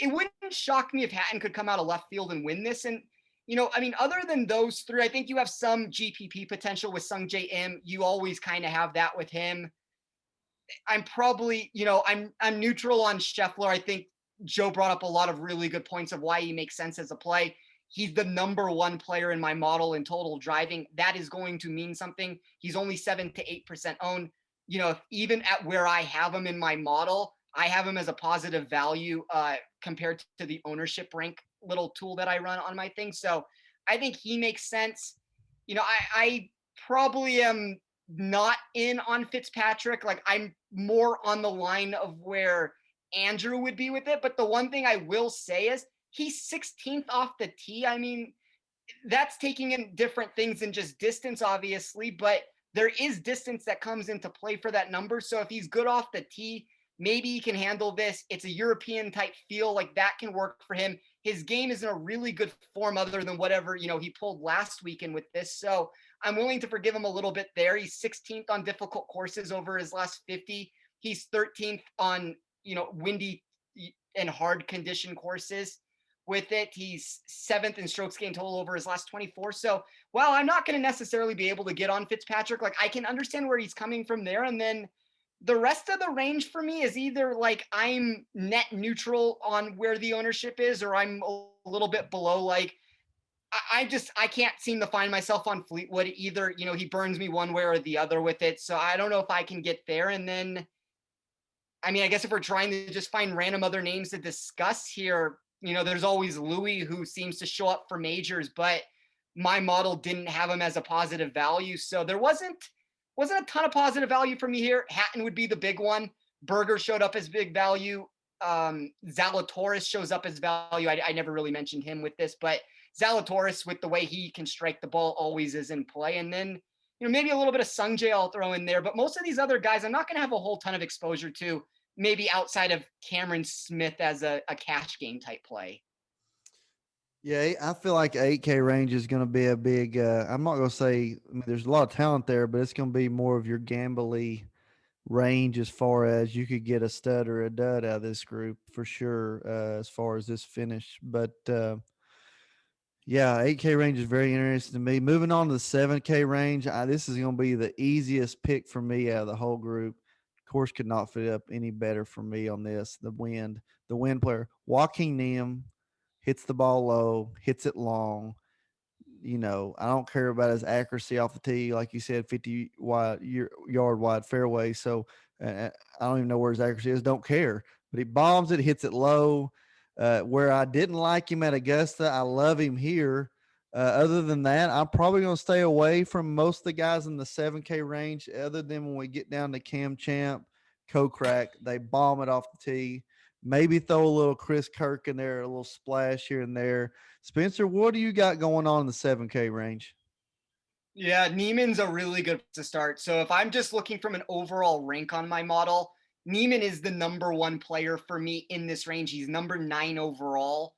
It wouldn't shock me if Hatton could come out of left field and win this. And, other than those 3, I think you have some GPP potential with Sung Jae Im. You always kind of have that with him. I'm probably, I'm neutral on Scheffler. I think Joe brought up a lot of really good points of why he makes sense as a play. He's the number 1 player in my model in total driving. That is going to mean something. He's only 7 to 8% owned. Even at where I have him in my model, I have him as a positive value compared to the ownership rank little tool that I run on my thing. So I think he makes sense. I probably am not in on Fitzpatrick. I'm more on the line of where Andrew would be with it. But the one thing I will say is he's 16th off the tee. I mean, that's taking in different things than just distance, obviously, but there is distance that comes into play for that number. So if he's good off the tee, maybe he can handle this. It's a European type feel, that can work for him. His game is in a really good form other than whatever, he pulled last weekend with this. So I'm willing to forgive him a little bit there. He's 16th on difficult courses over his last 50. He's 13th on, windy and hard condition courses with it. He's 7th in strokes gained total over his last 24. So while I'm not going to necessarily be able to get on Fitzpatrick, I can understand where he's coming from there. And then the rest of the range for me is either I'm net neutral on where the ownership is, or I'm a little bit below. I can't seem to find myself on Fleetwood either. He burns me one way or the other with it. So I don't know if I can get there. And then, I guess if we're trying to just find random other names to discuss here, there's always Louis, who seems to show up for majors, but my model didn't have him as a positive value. So there wasn't a ton of positive value for me here. Hatton would be the big one. Berger showed up as big value. Zalatoris shows up as value. I never really mentioned him with this, but Zalatoris, with the way he can strike the ball, always is in play. And then, maybe a little bit of Sungjae I'll throw in there, but most of these other guys, I'm not going to have a whole ton of exposure to, maybe outside of Cameron Smith as a cash game type play. Yeah, I feel like 8K range is going to be a big. I'm not going to say. I mean, there's a lot of talent there, but it's going to be more of your gambly range as far as you could get a stud or a dud out of this group for sure. As far as this finish, but yeah, 8K range is very interesting to me. Moving on to the 7K range, this is going to be the easiest pick for me out of the whole group. Of course, could not fit up any better for me on this. The wind player, Joaquin Neiman, hits the ball low, hits it long. I don't care about his accuracy off the tee, like you said, 50 yard wide fairway. So I don't even know where his accuracy is. Don't care, but he bombs it, hits it low. Where I didn't like him at Augusta, I love him here. Other than that, I'm probably going to stay away from most of the guys in the 7K range, other than when we get down to Cam Champ, Kokrak. They bomb it off the tee. Maybe throw a little Chris Kirk in there, a little splash here and there. Spencer, what do you got going on in the 7K range? Yeah, Neiman's a really good to start. So if I'm just looking from an overall rank on my model, Neiman is the number one player for me in this range. He's number 9 overall.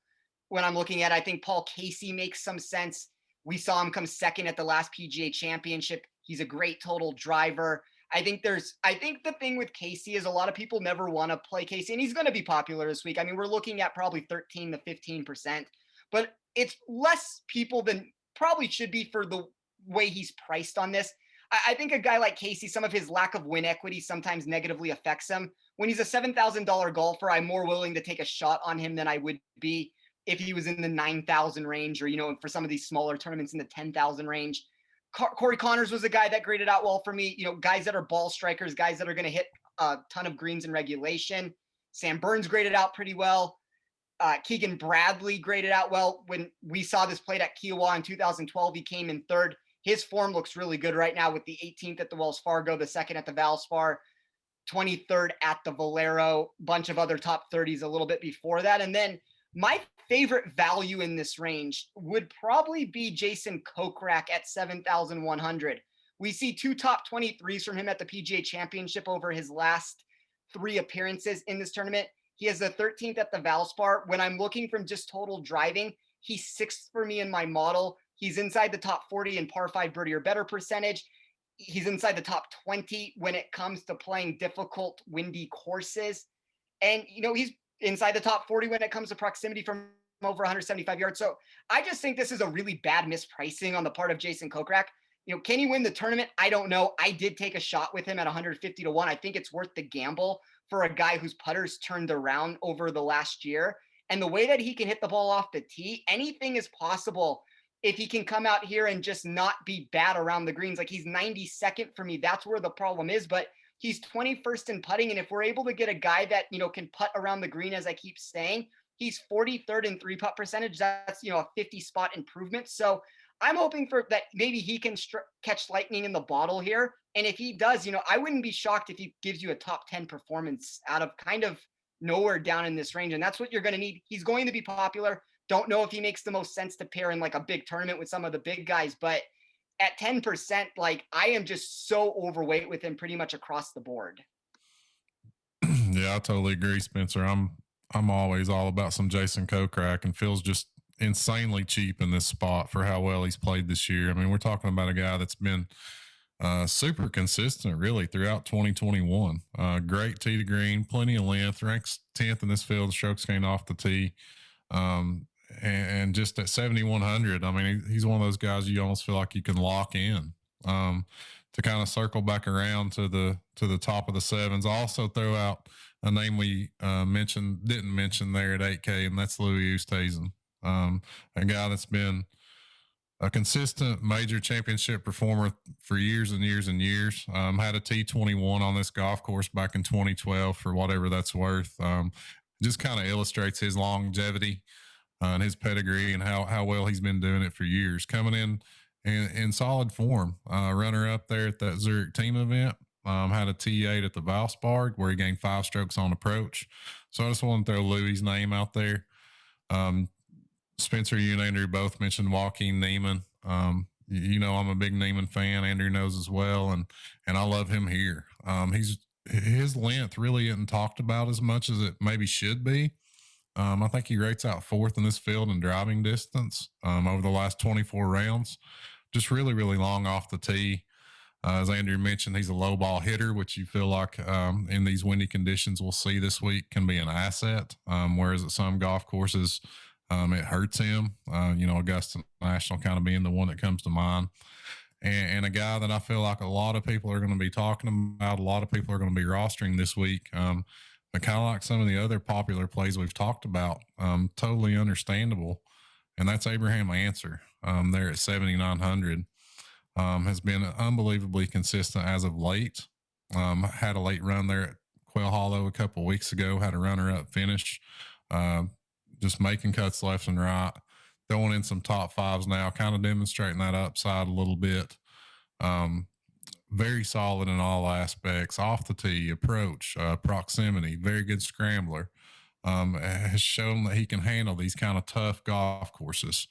When I'm looking at, I think Paul Casey makes some sense. We saw him come second at the last PGA Championship. He's a great total driver. I think the thing with Casey is a lot of people never want to play Casey, and he's going to be popular this week. I mean, we're looking at probably 13 to 15%, but it's less people than probably should be for the way he's priced on this. I think a guy like Casey, some of his lack of win equity sometimes negatively affects him. When he's a $7,000 golfer, I'm more willing to take a shot on him than I would be if he was in the 9,000 range, or, for some of these smaller tournaments in the 10,000 range. Corey Connors was a guy that graded out well for me. Guys that are ball strikers, guys that are going to hit a ton of greens in regulation. Sam Burns graded out pretty well. Keegan Bradley graded out well. When we saw this played at Kiowa in 2012, he came in third. His form looks really good right now, with the 18th at the Wells Fargo, the 2nd at the Valspar, 23rd at the Valero, bunch of other top 30s a little bit before that. And then my favorite value in this range would probably be Jason Kokrak at 7,100. We see 2 top 23s from him at the PGA Championship over his last 3 appearances in this tournament. He has the 13th at the Valspar. When I'm looking from just total driving, he's 6th for me in my model. He's inside the top 40 in par 5 birdie or better percentage. He's inside the top 20 when it comes to playing difficult, windy courses. And, he's inside the top 40 when it comes to proximity from over 175 yards. So I just think this is a really bad mispricing on the part of Jason Kokrak. Can he win the tournament? I don't know. I did take a shot with him at 150 to 1. I think it's worth the gamble for a guy whose putters turned around over the last year. And the way that he can hit the ball off the tee, anything is possible if he can come out here and just not be bad around the greens. Like, he's 92nd for me. That's where the problem is. But he's 21st in putting. And if we're able to get a guy that, can putt around the green, as I keep saying, he's 43rd in 3-putt percentage. That's, a 50 spot improvement. So I'm hoping for that. Maybe he can catch lightning in the bottle here. And if he does, I wouldn't be shocked if he gives you a top 10 performance out of kind of nowhere down in this range. And that's what you're going to need. He's going to be popular. Don't know if he makes the most sense to pair in like a big tournament with some of the big guys, but at 10%, like, I am just so overweight with him pretty much across the board. Yeah, I totally agree, Spencer. I'm always all about some Jason Kokrak, and feels just insanely cheap in this spot for how well he's played this year. I mean, we're talking about a guy that's been super consistent really throughout 2021. Great tee to green, plenty of length, ranks 10th in this field, strokes gained off the tee. And just at 7,100, I mean, he's one of those guys you almost feel like you can lock in to kind of circle back around to the top of the sevens. I'll also throw out a name we didn't mention there at 8K, and that's Louis Oosthuizen, a guy that's been a consistent major championship performer for years and years and years. Had a T21 on this golf course back in 2012 for whatever that's worth. Just kind of illustrates his longevity and his pedigree and how well he's been doing it for years. Coming in solid form, runner up there at that Zurich team event. Had a T8 at the Valspar where he gained 5 strokes on approach. So I just want to throw Louis' name out there. Spencer, you and Andrew both mentioned Joaquin Neiman. You know, I'm a big Neiman fan. Andrew knows as well, and I love him here. His length really isn't talked about as much as it maybe should be. I think he rates out fourth in this field in driving distance over the last 24 rounds. Just really, really long off the tee. As Andrew mentioned, he's a low ball hitter, which you feel like in these windy conditions we'll see this week can be an asset. Whereas at some golf courses, it hurts him. You know, Augusta National kind of being the one that comes to mind. And a guy that I feel like a lot of people are going to be talking about, a lot of people are going to be rostering this week. But kind of like some of the other popular plays we've talked about, totally understandable. And that's Abraham Answer there at 7,900. Has been unbelievably consistent as of late. Had a late run there at Quail Hollow a couple of weeks ago, had a runner-up finish. Just making cuts left and right, throwing in some top fives now, kind of demonstrating that upside a little bit. Very solid in all aspects, off the tee, approach, proximity, very good scrambler. Has shown that he can handle these kind of tough golf courses.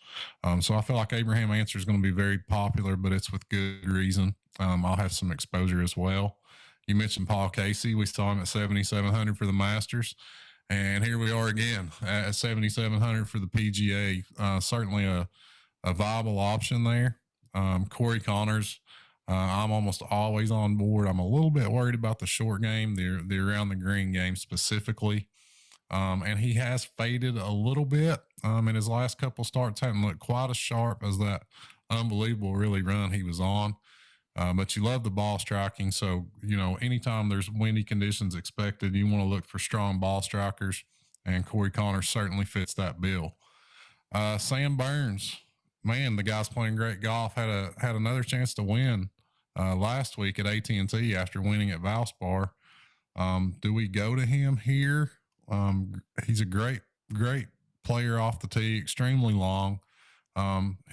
So I feel like Abraham Answer is going to be very popular, but it's with good reason. I'll have some exposure as well. You mentioned Paul Casey. We saw him at 7,700 for the Masters. And here we are again at 7,700 for the PGA. Certainly a viable option there. Corey Connors, I'm almost always on board. I'm a little bit worried about the short game, the around the green game specifically. And he has faded a little bit. In his last couple starts, hadn't looked quite as sharp as that unbelievable really run he was on. But you love the ball striking. So, you know, anytime there's windy conditions expected, you want to look for strong ball strikers. And Corey Connors certainly fits that bill. Sam Burns, man, the guy's playing great golf. Had another chance to win last week at AT&T after winning at Valspar. Do we go to him here? He's a great player off the tee, extremely long.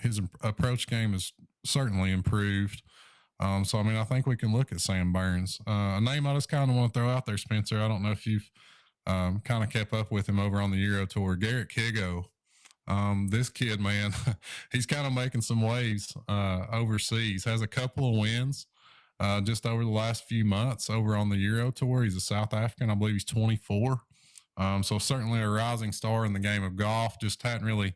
His approach game is certainly improved. So, I mean, I think we can look at Sam Burns. A name I just kind of want to throw out there, Spencer. I don't know if you've kind of kept up with him over on the Euro Tour. Garrick Higgo. This kid, man, he's kind of making some waves overseas. Has a couple of wins just over the last few months over on the Euro Tour. He's a South African. I believe he's 24. So certainly a rising star in the game of golf. Just hadn't really,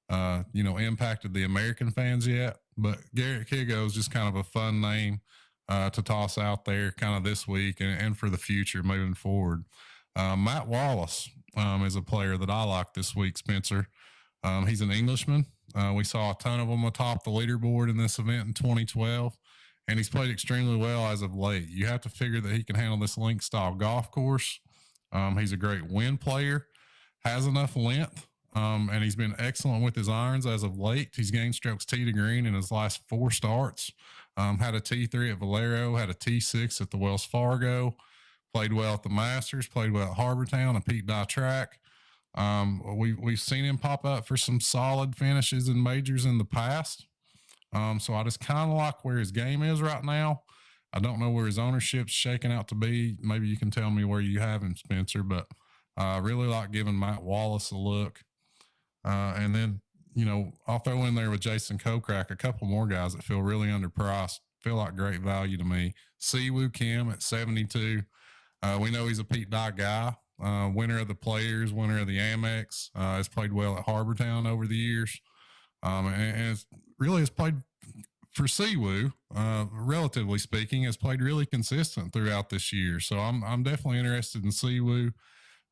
impacted the American fans yet. But Garrick Higgo is just kind of a fun name to toss out there kind of this week and for the future moving forward. Matt Wallace is a player that I like this week, Spencer. He's an Englishman. We saw a ton of them atop the leaderboard in this event in 2012, and he's played extremely well as of late. You have to figure that he can handle this link-style golf course. He's a great wind player, has enough length, and he's been excellent with his irons as of late. He's gained strokes tee to green in his last 4 starts. Had a T3 at Valero, had a T6 at the Wells Fargo, played well at the Masters, played well at Harbortown, a Pete Dye track. We've seen him pop up for some solid finishes in majors in the past. So I just kind of like where his game is right now. I don't know where his ownership's shaking out to be. Maybe you can tell me where you have him, Spencer, but I really like giving Matt Wallace a look. And then, I'll throw in there with Jason Kokrak, a couple more guys that feel really underpriced, feel like great value to me. Siwoo Kim at 72. We know he's a Pete Dye guy, winner of the Players, winner of the Amex, has played well at Harbortown over the years. And really has played for Siwoo, relatively speaking, has played really consistent throughout this year. So I'm definitely interested in Siwoo.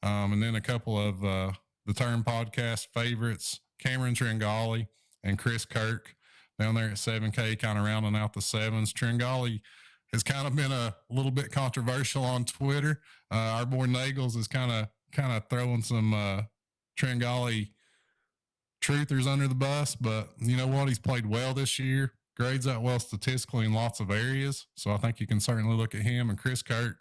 And then a couple of the Turn Podcast favorites, Cameron Tringali and Chris Kirk down there at 7K, kind of rounding out the sevens. Tringali has kind of been a little bit controversial on Twitter. Our boy Nagels is kind of throwing some Tringali truthers under the bus, but you know what? He's played well this year, grades out well statistically in lots of areas. So I think you can certainly look at him. And Chris Kirk,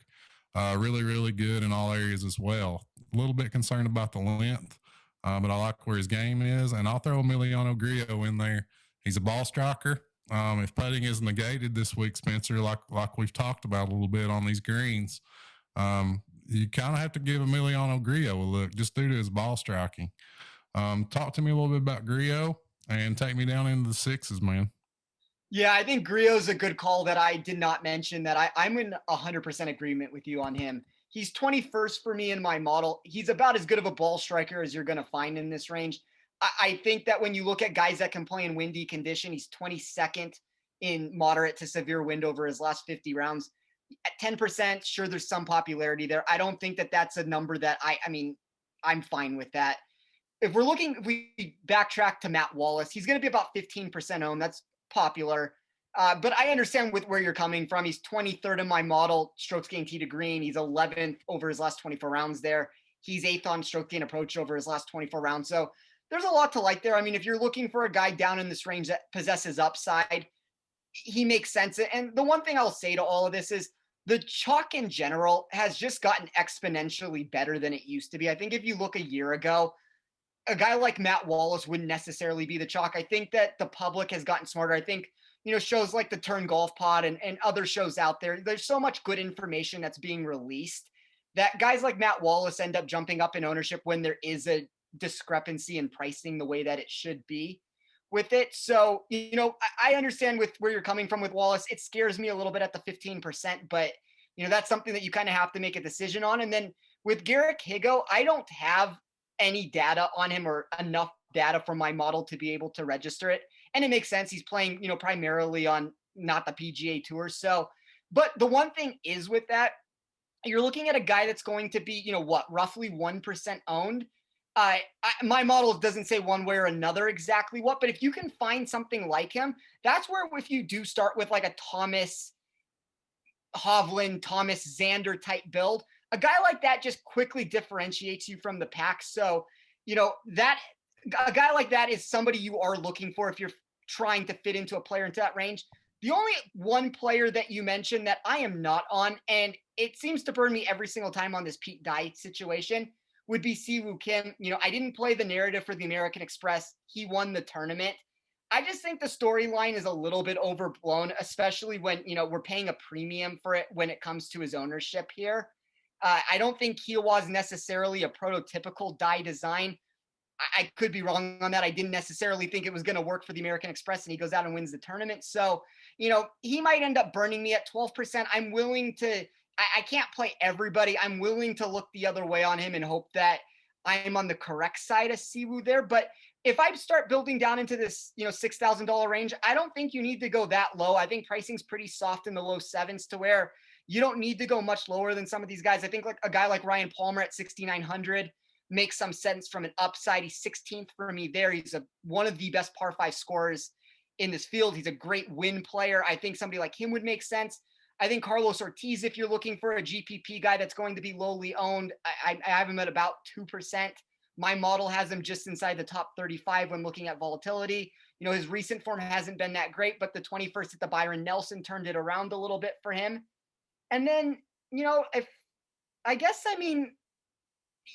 really, really good in all areas as well. A little bit concerned about the length, but I like where his game is. And I'll throw Emiliano Griot in there. He's a ball striker. If putting is negated this week, Spencer, like we've talked about a little bit on these greens, you kind of have to give Emiliano Griot a look just due to his ball striking. Talk to me a little bit about Griot and take me down into the sixes, man. Yeah, I think Griot's a good call that I did not mention. That I'm in 100% agreement with you on him. He's 21st for me in my model. He's about as good of a ball striker as you're going to find in this range. I think that when you look at guys that can play in windy condition, he's 22nd in moderate to severe wind over his last 50 rounds. At 10%, sure, there's some popularity there. I don't think that that's a number that I mean, I'm fine with that. If we backtrack to Matt Wallace, he's going to be about 15% owned. That's popular. But I understand where you're coming from. He's 23rd in my model, strokes gained tee to green. He's 11th over his last 24 rounds there. He's 8th on stroke gain approach over his last 24 rounds. So there's a lot to like there. I mean, if you're looking for a guy down in this range that possesses upside, he makes sense. And the one thing I'll say to all of this is the chalk in general has just gotten exponentially better than it used to be. I think if you look a year ago, a guy like Matt Wallace wouldn't necessarily be the chalk. I think that the public has gotten smarter. I think, shows like the Turn Golf Pod and other shows out there, there's so much good information that's being released that guys like Matt Wallace end up jumping up in ownership when there is a discrepancy in pricing the way that it should be with it. So, I understand with where you're coming from with Wallace. It scares me a little bit at the 15%, but that's something that you kind of have to make a decision on. And then with Garrick Higgo, I don't have any data on him or enough data from my model to be able to register it. And it makes sense. He's playing, primarily on not the PGA Tour. So, but the one thing is with that, you're looking at a guy that's going to be, roughly 1% owned. My model doesn't say one way or another exactly what, but if you can find something like him, that's where if you do start with like a Thomas Hovland, Thomas Xander type build, a guy like that just quickly differentiates you from the pack. So, that a guy like that is somebody you are looking for if you're trying to fit into a player into that range. The only one player that you mentioned that I am not on, and it seems to burn me every single time on this Pete Dye situation, would be Siwoo Kim. I didn't play the narrative for the American Express. He won the tournament. I just think the storyline is a little bit overblown, especially when, we're paying a premium for it when it comes to his ownership here. I don't think Kiowa is necessarily a prototypical Dye design. I could be wrong on that. I didn't necessarily think it was going to work for the American Express, and he goes out and wins the tournament. So, he might end up burning me at 12%. I'm willing to, I can't play everybody. I'm willing to look the other way on him and hope that I'm on the correct side of Siwoo there. But if I start building down into this, $6,000 range, I don't think you need to go that low. I think pricing's pretty soft in the low sevens to where you don't need to go much lower than some of these guys. I think like a guy like Ryan Palmer at 6,900 makes some sense from an upside. He's 16th for me there. He's one of the best par 5 scorers in this field. He's a great win player. I think somebody like him would make sense. I think Carlos Ortiz, if you're looking for a GPP guy that's going to be lowly owned, I have him at about 2%. My model has him just inside the top 35 when looking at volatility. His recent form hasn't been that great, but the 21st at the Byron Nelson turned it around a little bit for him. And then,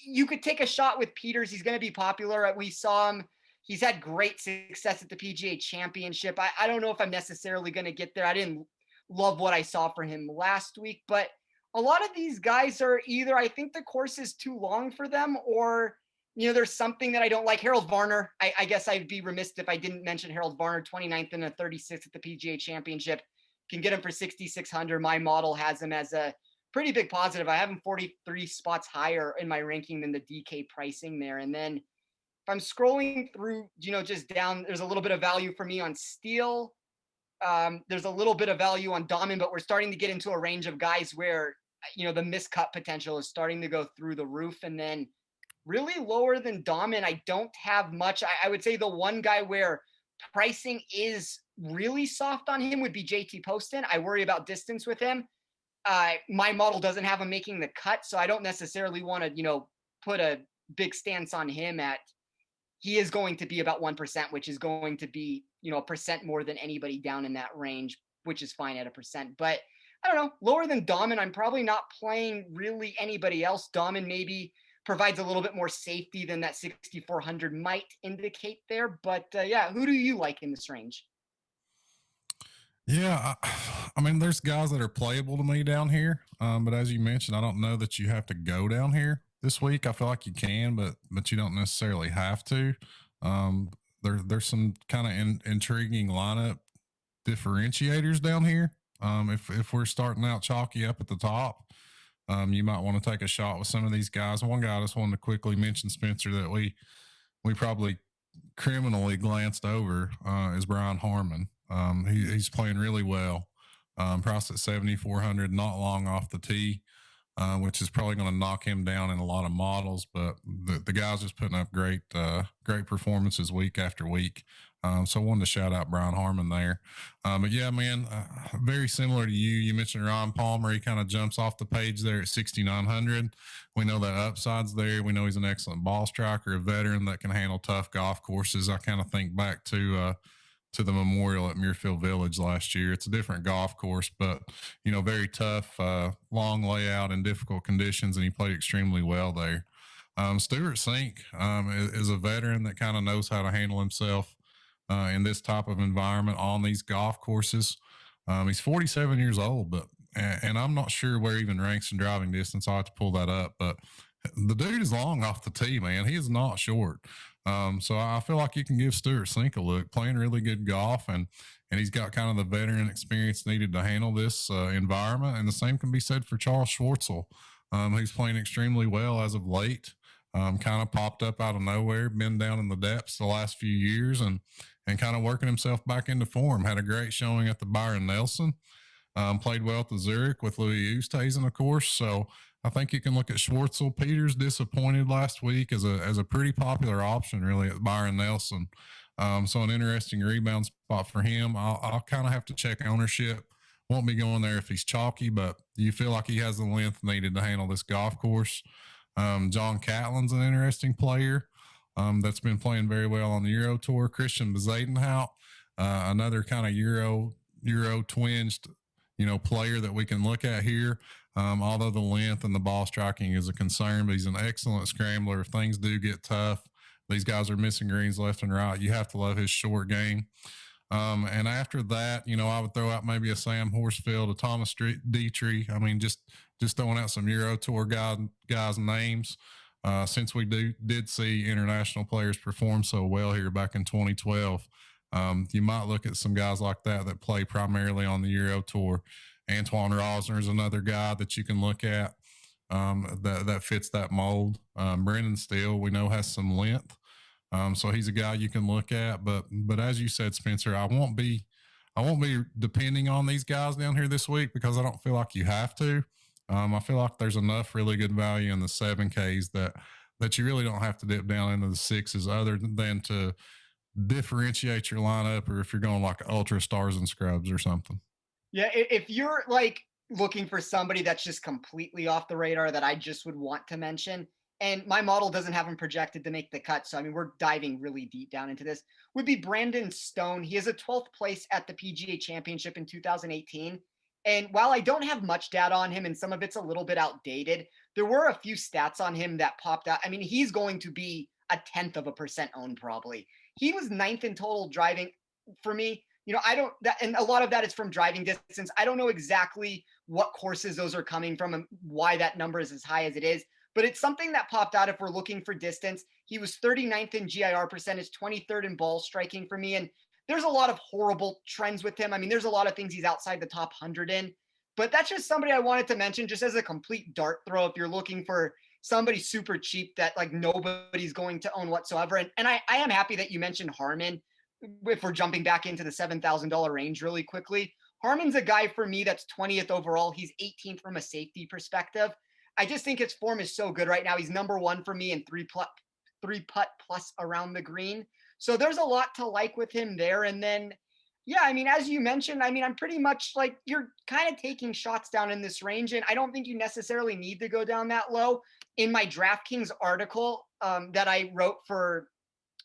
you could take a shot with Peters. He's going to be popular. We saw him. He's had great success at the PGA Championship. I don't know if I'm necessarily going to get there. I didn't love what I saw for him last week, but a lot of these guys are either, I think the course is too long for them, or, there's something that I don't like. Harold Varner, I guess I'd be remiss if I didn't mention Harold Varner, 29th and a 36th at the PGA Championship. Can get him for 6,600. My model has him as a pretty big positive. I have him 43 spots higher in my ranking than the DK pricing there. And then if I'm scrolling through, just down, there's a little bit of value for me on Steele. There's a little bit of value on Dahmen, but we're starting to get into a range of guys where, the miscut potential is starting to go through the roof. And then really lower than Dahmen, I don't have much. I would say the one guy where pricing is really soft on him would be JT Poston. I worry about distance with him. My model doesn't have him making the cut, so I don't necessarily want to, put a big stance on him he is going to be about 1%, which is going to be, a percent more than anybody down in that range, which is fine at 1%. But I don't know, lower than Dahmen, I'm probably not playing really anybody else. Dahmen maybe provides a little bit more safety than that 6,400 might indicate there. But who do you like in this range? Yeah, I mean, there's guys that are playable to me down here, but as you mentioned, I don't know that you have to go down here this week. I feel like you can, but you don't necessarily have to. Um, there's some kind of intriguing lineup differentiators down here. If we're starting out chalky up at the top, you might want to take a shot with some of these guys. One guy I just wanted to quickly mention, Spencer, that we probably criminally glanced over is Brian Harmon. He's playing really well. Priced at 7,400, not long off the tee, which is probably going to knock him down in a lot of models. But the guy's just putting up great performances week after week. So I wanted to shout out Brian Harmon there. But yeah, man, very similar to you. You mentioned Ryan Palmer. He kind of jumps off the page there at 6,900. We know that upside's there. We know he's an excellent ball striker, a veteran that can handle tough golf courses. I kind of think back to the Memorial at Muirfield Village last year. It's a different golf course, but very tough, long layout and difficult conditions, and he played extremely well there. Stuart Sink is a veteran that kind of knows how to handle himself in this type of environment on these golf courses. He's 47 years old, and I'm not sure where he even ranks in driving distance. I'll have to pull that up, but the dude is long off the tee, man. He is not short. So I feel like you can give Stuart Sink a look, playing really good golf, and he's got kind of the veteran experience needed to handle this environment. And the same can be said for Charles Schwartzel, who's playing extremely well as of late. Kind of popped up out of nowhere, been down in the depths the last few years, and kind of working himself back into form. Had a great showing at the Byron Nelson. Played well at the Zurich with Louis Oosthuizen, of course. So I think you can look at Schwartzel. Peters disappointed last week as a pretty popular option, really, at Byron Nelson. So an interesting rebound spot for him. I'll kind of have to check ownership. Won't be going there if he's chalky, but do you feel like he has the length needed to handle this golf course? John Catlin's an interesting player that's been playing very well on the Euro Tour. Christian Zadenhout, another kind of Euro twinged player that we can look at here. Although the length and the ball striking is a concern, but he's an excellent scrambler. If things do get tough, these guys are missing greens left and right. You have to love his short game. And after that, I would throw out maybe a Sam Horsfield, a Thomas Dietrich. I mean, just throwing out some Euro Tour guys' names. Since we did see international players perform so well here back in 2012, you might look at some guys like that play primarily on the Euro Tour. Antoine Rosner is another guy that you can look at that fits that mold. Brendan Steele, we know, has some length. So he's a guy you can look at, but as you said, Spencer, I won't be depending on these guys down here this week because I don't feel like you have to. I feel like there's enough really good value in the 7Ks that you really don't have to dip down into the 6s other than to differentiate your lineup, or if you're going like ultra stars and scrubs or something. Yeah, if you're like looking for somebody that's just completely off the radar that I just would want to mention, and my model doesn't have him projected to make the cut, so I mean, we're diving really deep down into this, would be Brandon Stone. He is a 12th place at the PGA Championship in 2018. And while I don't have much data on him and some of it's a little bit outdated, there were a few stats on him that popped out. I mean, he's going to be a 0.1% owned probably. He was 9th in total driving for me. And a lot of that is from driving distance. I don't know exactly what courses those are coming from and why that number is as high as it is, but it's something that popped out if we're looking for distance. He was 39th in GIR percentage, 23rd in ball striking for me. And there's a lot of horrible trends with him. I mean, there's a lot of things he's outside the top 100 in, but that's just somebody I wanted to mention just as a complete dart throw. If you're looking for somebody super cheap that like nobody's going to own whatsoever. And I am happy that you mentioned Harmon. If we're jumping back into the $7,000 range really quickly, Harmon's a guy for me that's 20th overall. He's 18th from a safety perspective. I just think his form is so good right now. He's number one for me in three putt plus around the green. So there's a lot to like with him there. And then, yeah, I mean, as you mentioned, I mean, I'm pretty much like, you're kind of taking shots down in this range. And I don't think you necessarily need to go down that low. In my DraftKings article that I wrote for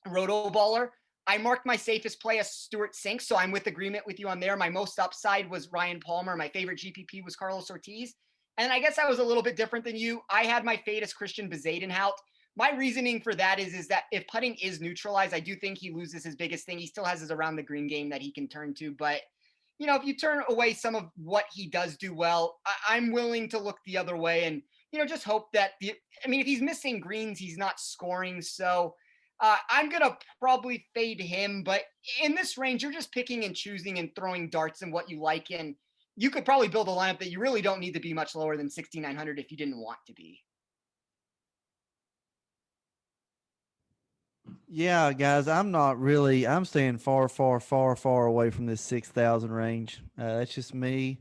Rotoballer, I marked my safest play as Stuart Sink. So I'm with agreement with you on there. My most upside was Ryan Palmer. My favorite GPP was Carlos Ortiz. And I guess I was a little bit different than you. I had my fade as Christian Zadenhout. My reasoning for that is that if putting is neutralized, I do think he loses his biggest thing. He still has his around the green game that he can turn to. But if you turn away some of what he does do well, I'm willing to look the other way and, just hope that if he's missing greens, he's not scoring. So I'm going to probably fade him. But in this range, you're just picking and choosing and throwing darts and what you like. And you could probably build a lineup that you really don't need to be much lower than 6,900 if you didn't want to be. Yeah, guys, I'm staying far, far, far, far away from this 6,000 range. That's just me.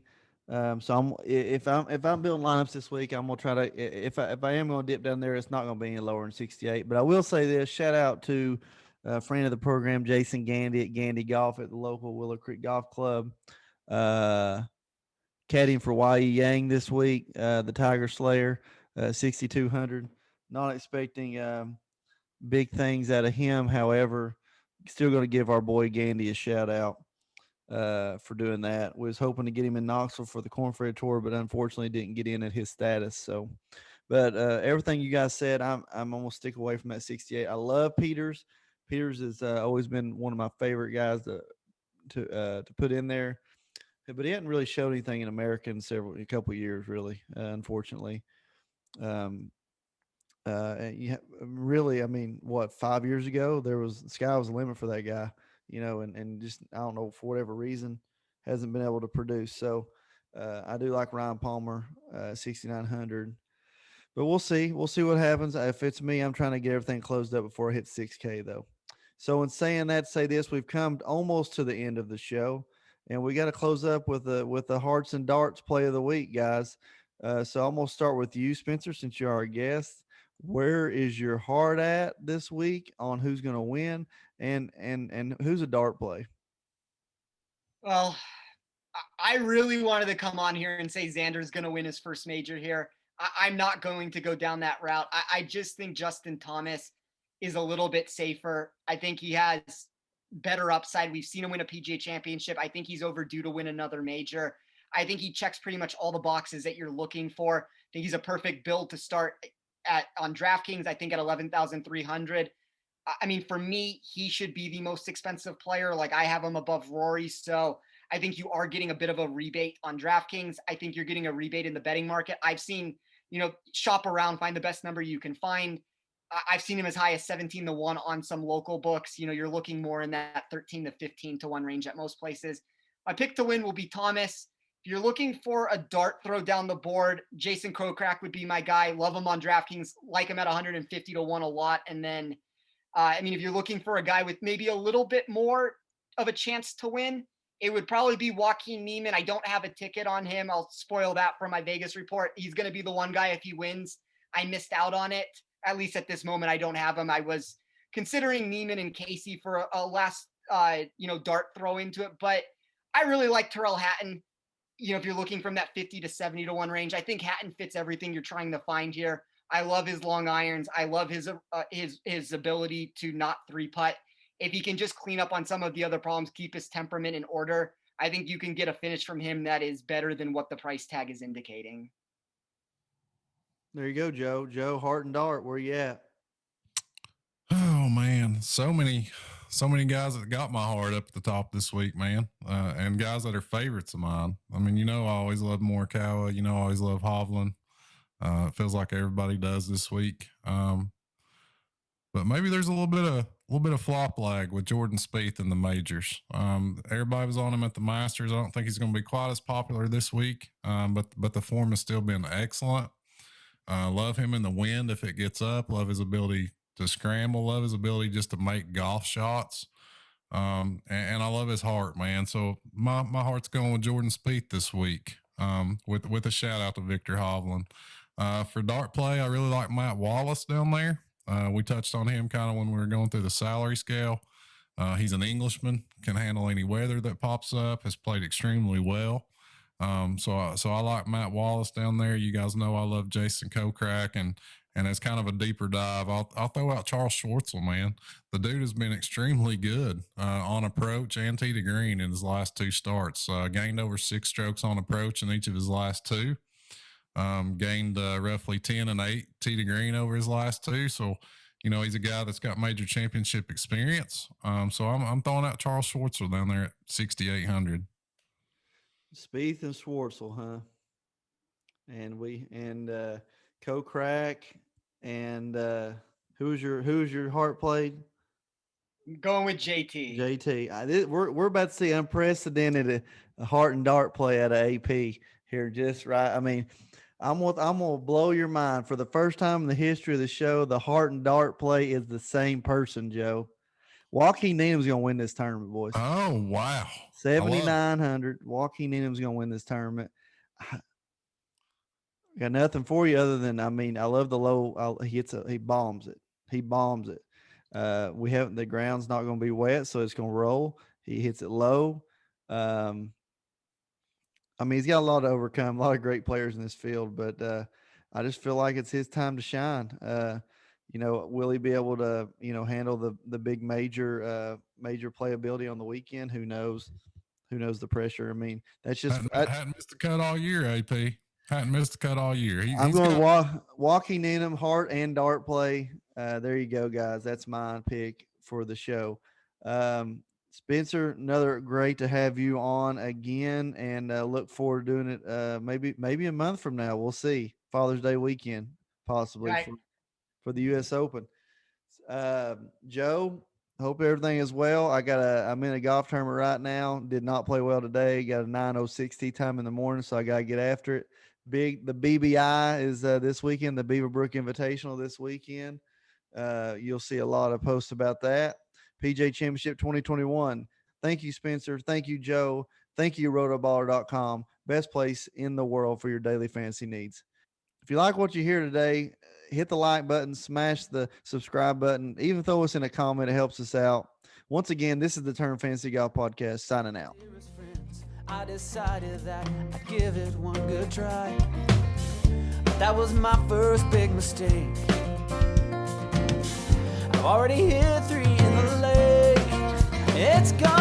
So if I'm building lineups this week, I'm gonna try to, if I am gonna dip down there, it's not gonna be any lower than 68. But I will say this: shout out to a friend of the program, Jason Gandy at Gandy Golf at the local Willow Creek Golf Club. Caddying for YE Yang this week, the Tiger Slayer, 6,200. Not expecting big things out of him. However, still going to give our boy Gandy a shout out for doing that. Was hoping to get him in Knoxville for the Corn Fed Tour, but unfortunately didn't get in at his status. So, but everything you guys said, I'm going to stick away from that 68. I love Peters. Peters has always been one of my favorite guys to put in there, but he hadn't really showed anything in America in a couple of years, really. Unfortunately. Really, 5 years ago, the sky was the limit for that guy, and just, I don't know, for whatever reason, hasn't been able to produce. So I do like Ryan Palmer, 6,900, but we'll see what happens. If it's me, I'm trying to get everything closed up before I hit 6K though. So in saying that, say this, we've come almost to the end of the show, and we got to close up with the hearts and darts play of the week, guys. So I'm going to start with you, Spencer, since you're our guest. Where is your heart at this week on who's going to win and who's a dart play? Well, I really wanted to come on here and say Xander's going to win his first major here. I'm not going to go down that route. I just think Justin Thomas is a little bit safer. I think he has better upside. We've seen him win a PGA championship. I think he's overdue to win another major. I think he checks pretty much all the boxes that you're looking for. I think he's a perfect build to start on DraftKings, I think at 11,300. For me, he should be the most expensive player. Like, I have him above Rory. So I think you are getting a bit of a rebate on DraftKings. I think you're getting a rebate in the betting market. I've seen, shop around, find the best number you can find. I've seen him as high as 17-1 on some local books. You're looking more in that 13 to 15-1 range at most places. My pick to win will be Thomas. If you're looking for a dart throw down the board, Jason Kokrak would be my guy. Love him on DraftKings, like him at 150-1 a lot. And then, if you're looking for a guy with maybe a little bit more of a chance to win, it would probably be Joaquin Neiman. I don't have a ticket on him. I'll spoil that for my Vegas report. He's going to be the one guy if he wins. I missed out on it. At least at this moment, I don't have him. I was considering Neiman and Casey for a last, dart throw into it. But I really like Terrell Hatton. If you're looking from that 50 to 70-1 range, I think Hatton fits everything you're trying to find here. I love his long irons. I love his ability to not three putt. If he can just clean up on some of the other problems, keep his temperament in order, I think you can get a finish from him that is better than what the price tag is indicating. There you go, Joe. Joe, heart and dart, where you at? Oh man, so many guys that got my heart up at the top this week, man, and guys that are favorites of mine. I always love Morikawa. I always love Hovland. It feels like everybody does this week. But maybe there's a little bit of flop lag with Jordan Spieth in the majors. Everybody was on him at the Masters. I don't think he's going to be quite as popular this week, but the form has still been excellent. Love him in the wind if it gets up. Love his ability to scramble. Love his ability just to make golf shots. And I love his heart, man. So my heart's going with Jordan Spieth this week. With a shout out to Victor Hovland. For dart play, I really like Matt Wallace down there. We touched on him kind of when we were going through the salary scale. He's an Englishman, can handle any weather that pops up, has played extremely well. So I like Matt Wallace down there. You guys know I love Jason Kokrak, and as kind of a deeper dive, I'll throw out Charles Schwartzel, man. The dude has been extremely good on approach and tee to green in his last two starts. Gained over 6 strokes on approach in each of his last two. Gained roughly 10 and 8 tee to green over his last two. So, he's a guy that's got major championship experience. So I'm throwing out Charles Schwartzel down there at 6,800. Spieth and Schwartzel, huh? And Kokrak and who's your heart played? I'm going with JT. JT. We're about to see unprecedented heart and dart play out of AP here, just right. I mean, I'm gonna blow your mind. For the first time in the history of the show, the heart and dart play is the same person, Joe. Joaquin Neiman's gonna win this tournament, boys. Oh wow, 7,900. Joaquin Neiman's gonna win this tournament. Got nothing for you other than, I mean, I love the low. He bombs it. He bombs it. The ground's not going to be wet, so it's going to roll. He hits it low. I mean, he's got a lot to overcome, a lot of great players in this field, but I just feel like it's his time to shine. Will he be able to, handle the big major playability on the weekend? Who knows? Who knows the pressure? I mean, that's just hadn't missed the cut all year, AP. Hadn't missed the cut all year. I'm going Joaquin Neiman, heart and dart play. There you go, guys. That's my pick for the show. Spencer, another great to have you on again, and look forward to doing it maybe a month from now. We'll see. Father's Day weekend, possibly Right. for the U.S. Open. Joe, hope everything is well. I'm in a golf tournament right now. Did not play well today. Got a 9:06 tee time in the morning, so I got to get after it. The BBI is this weekend, the Beaverbrook Invitational this weekend. You'll see a lot of posts about that. PGA Championship 2021. Thank you, Spencer. Thank you, Joe. Thank you, Rotoballer.com. Best place in the world for your daily fantasy needs. If you like what you hear today, hit the like button, smash the subscribe button, even throw us in a comment. It helps us out. Once again, this is the Turn Fantasy Golf Podcast, signing out. I decided that I'd give it one good try. But that was my first big mistake. I've already hit 3 in the lake. It's gone.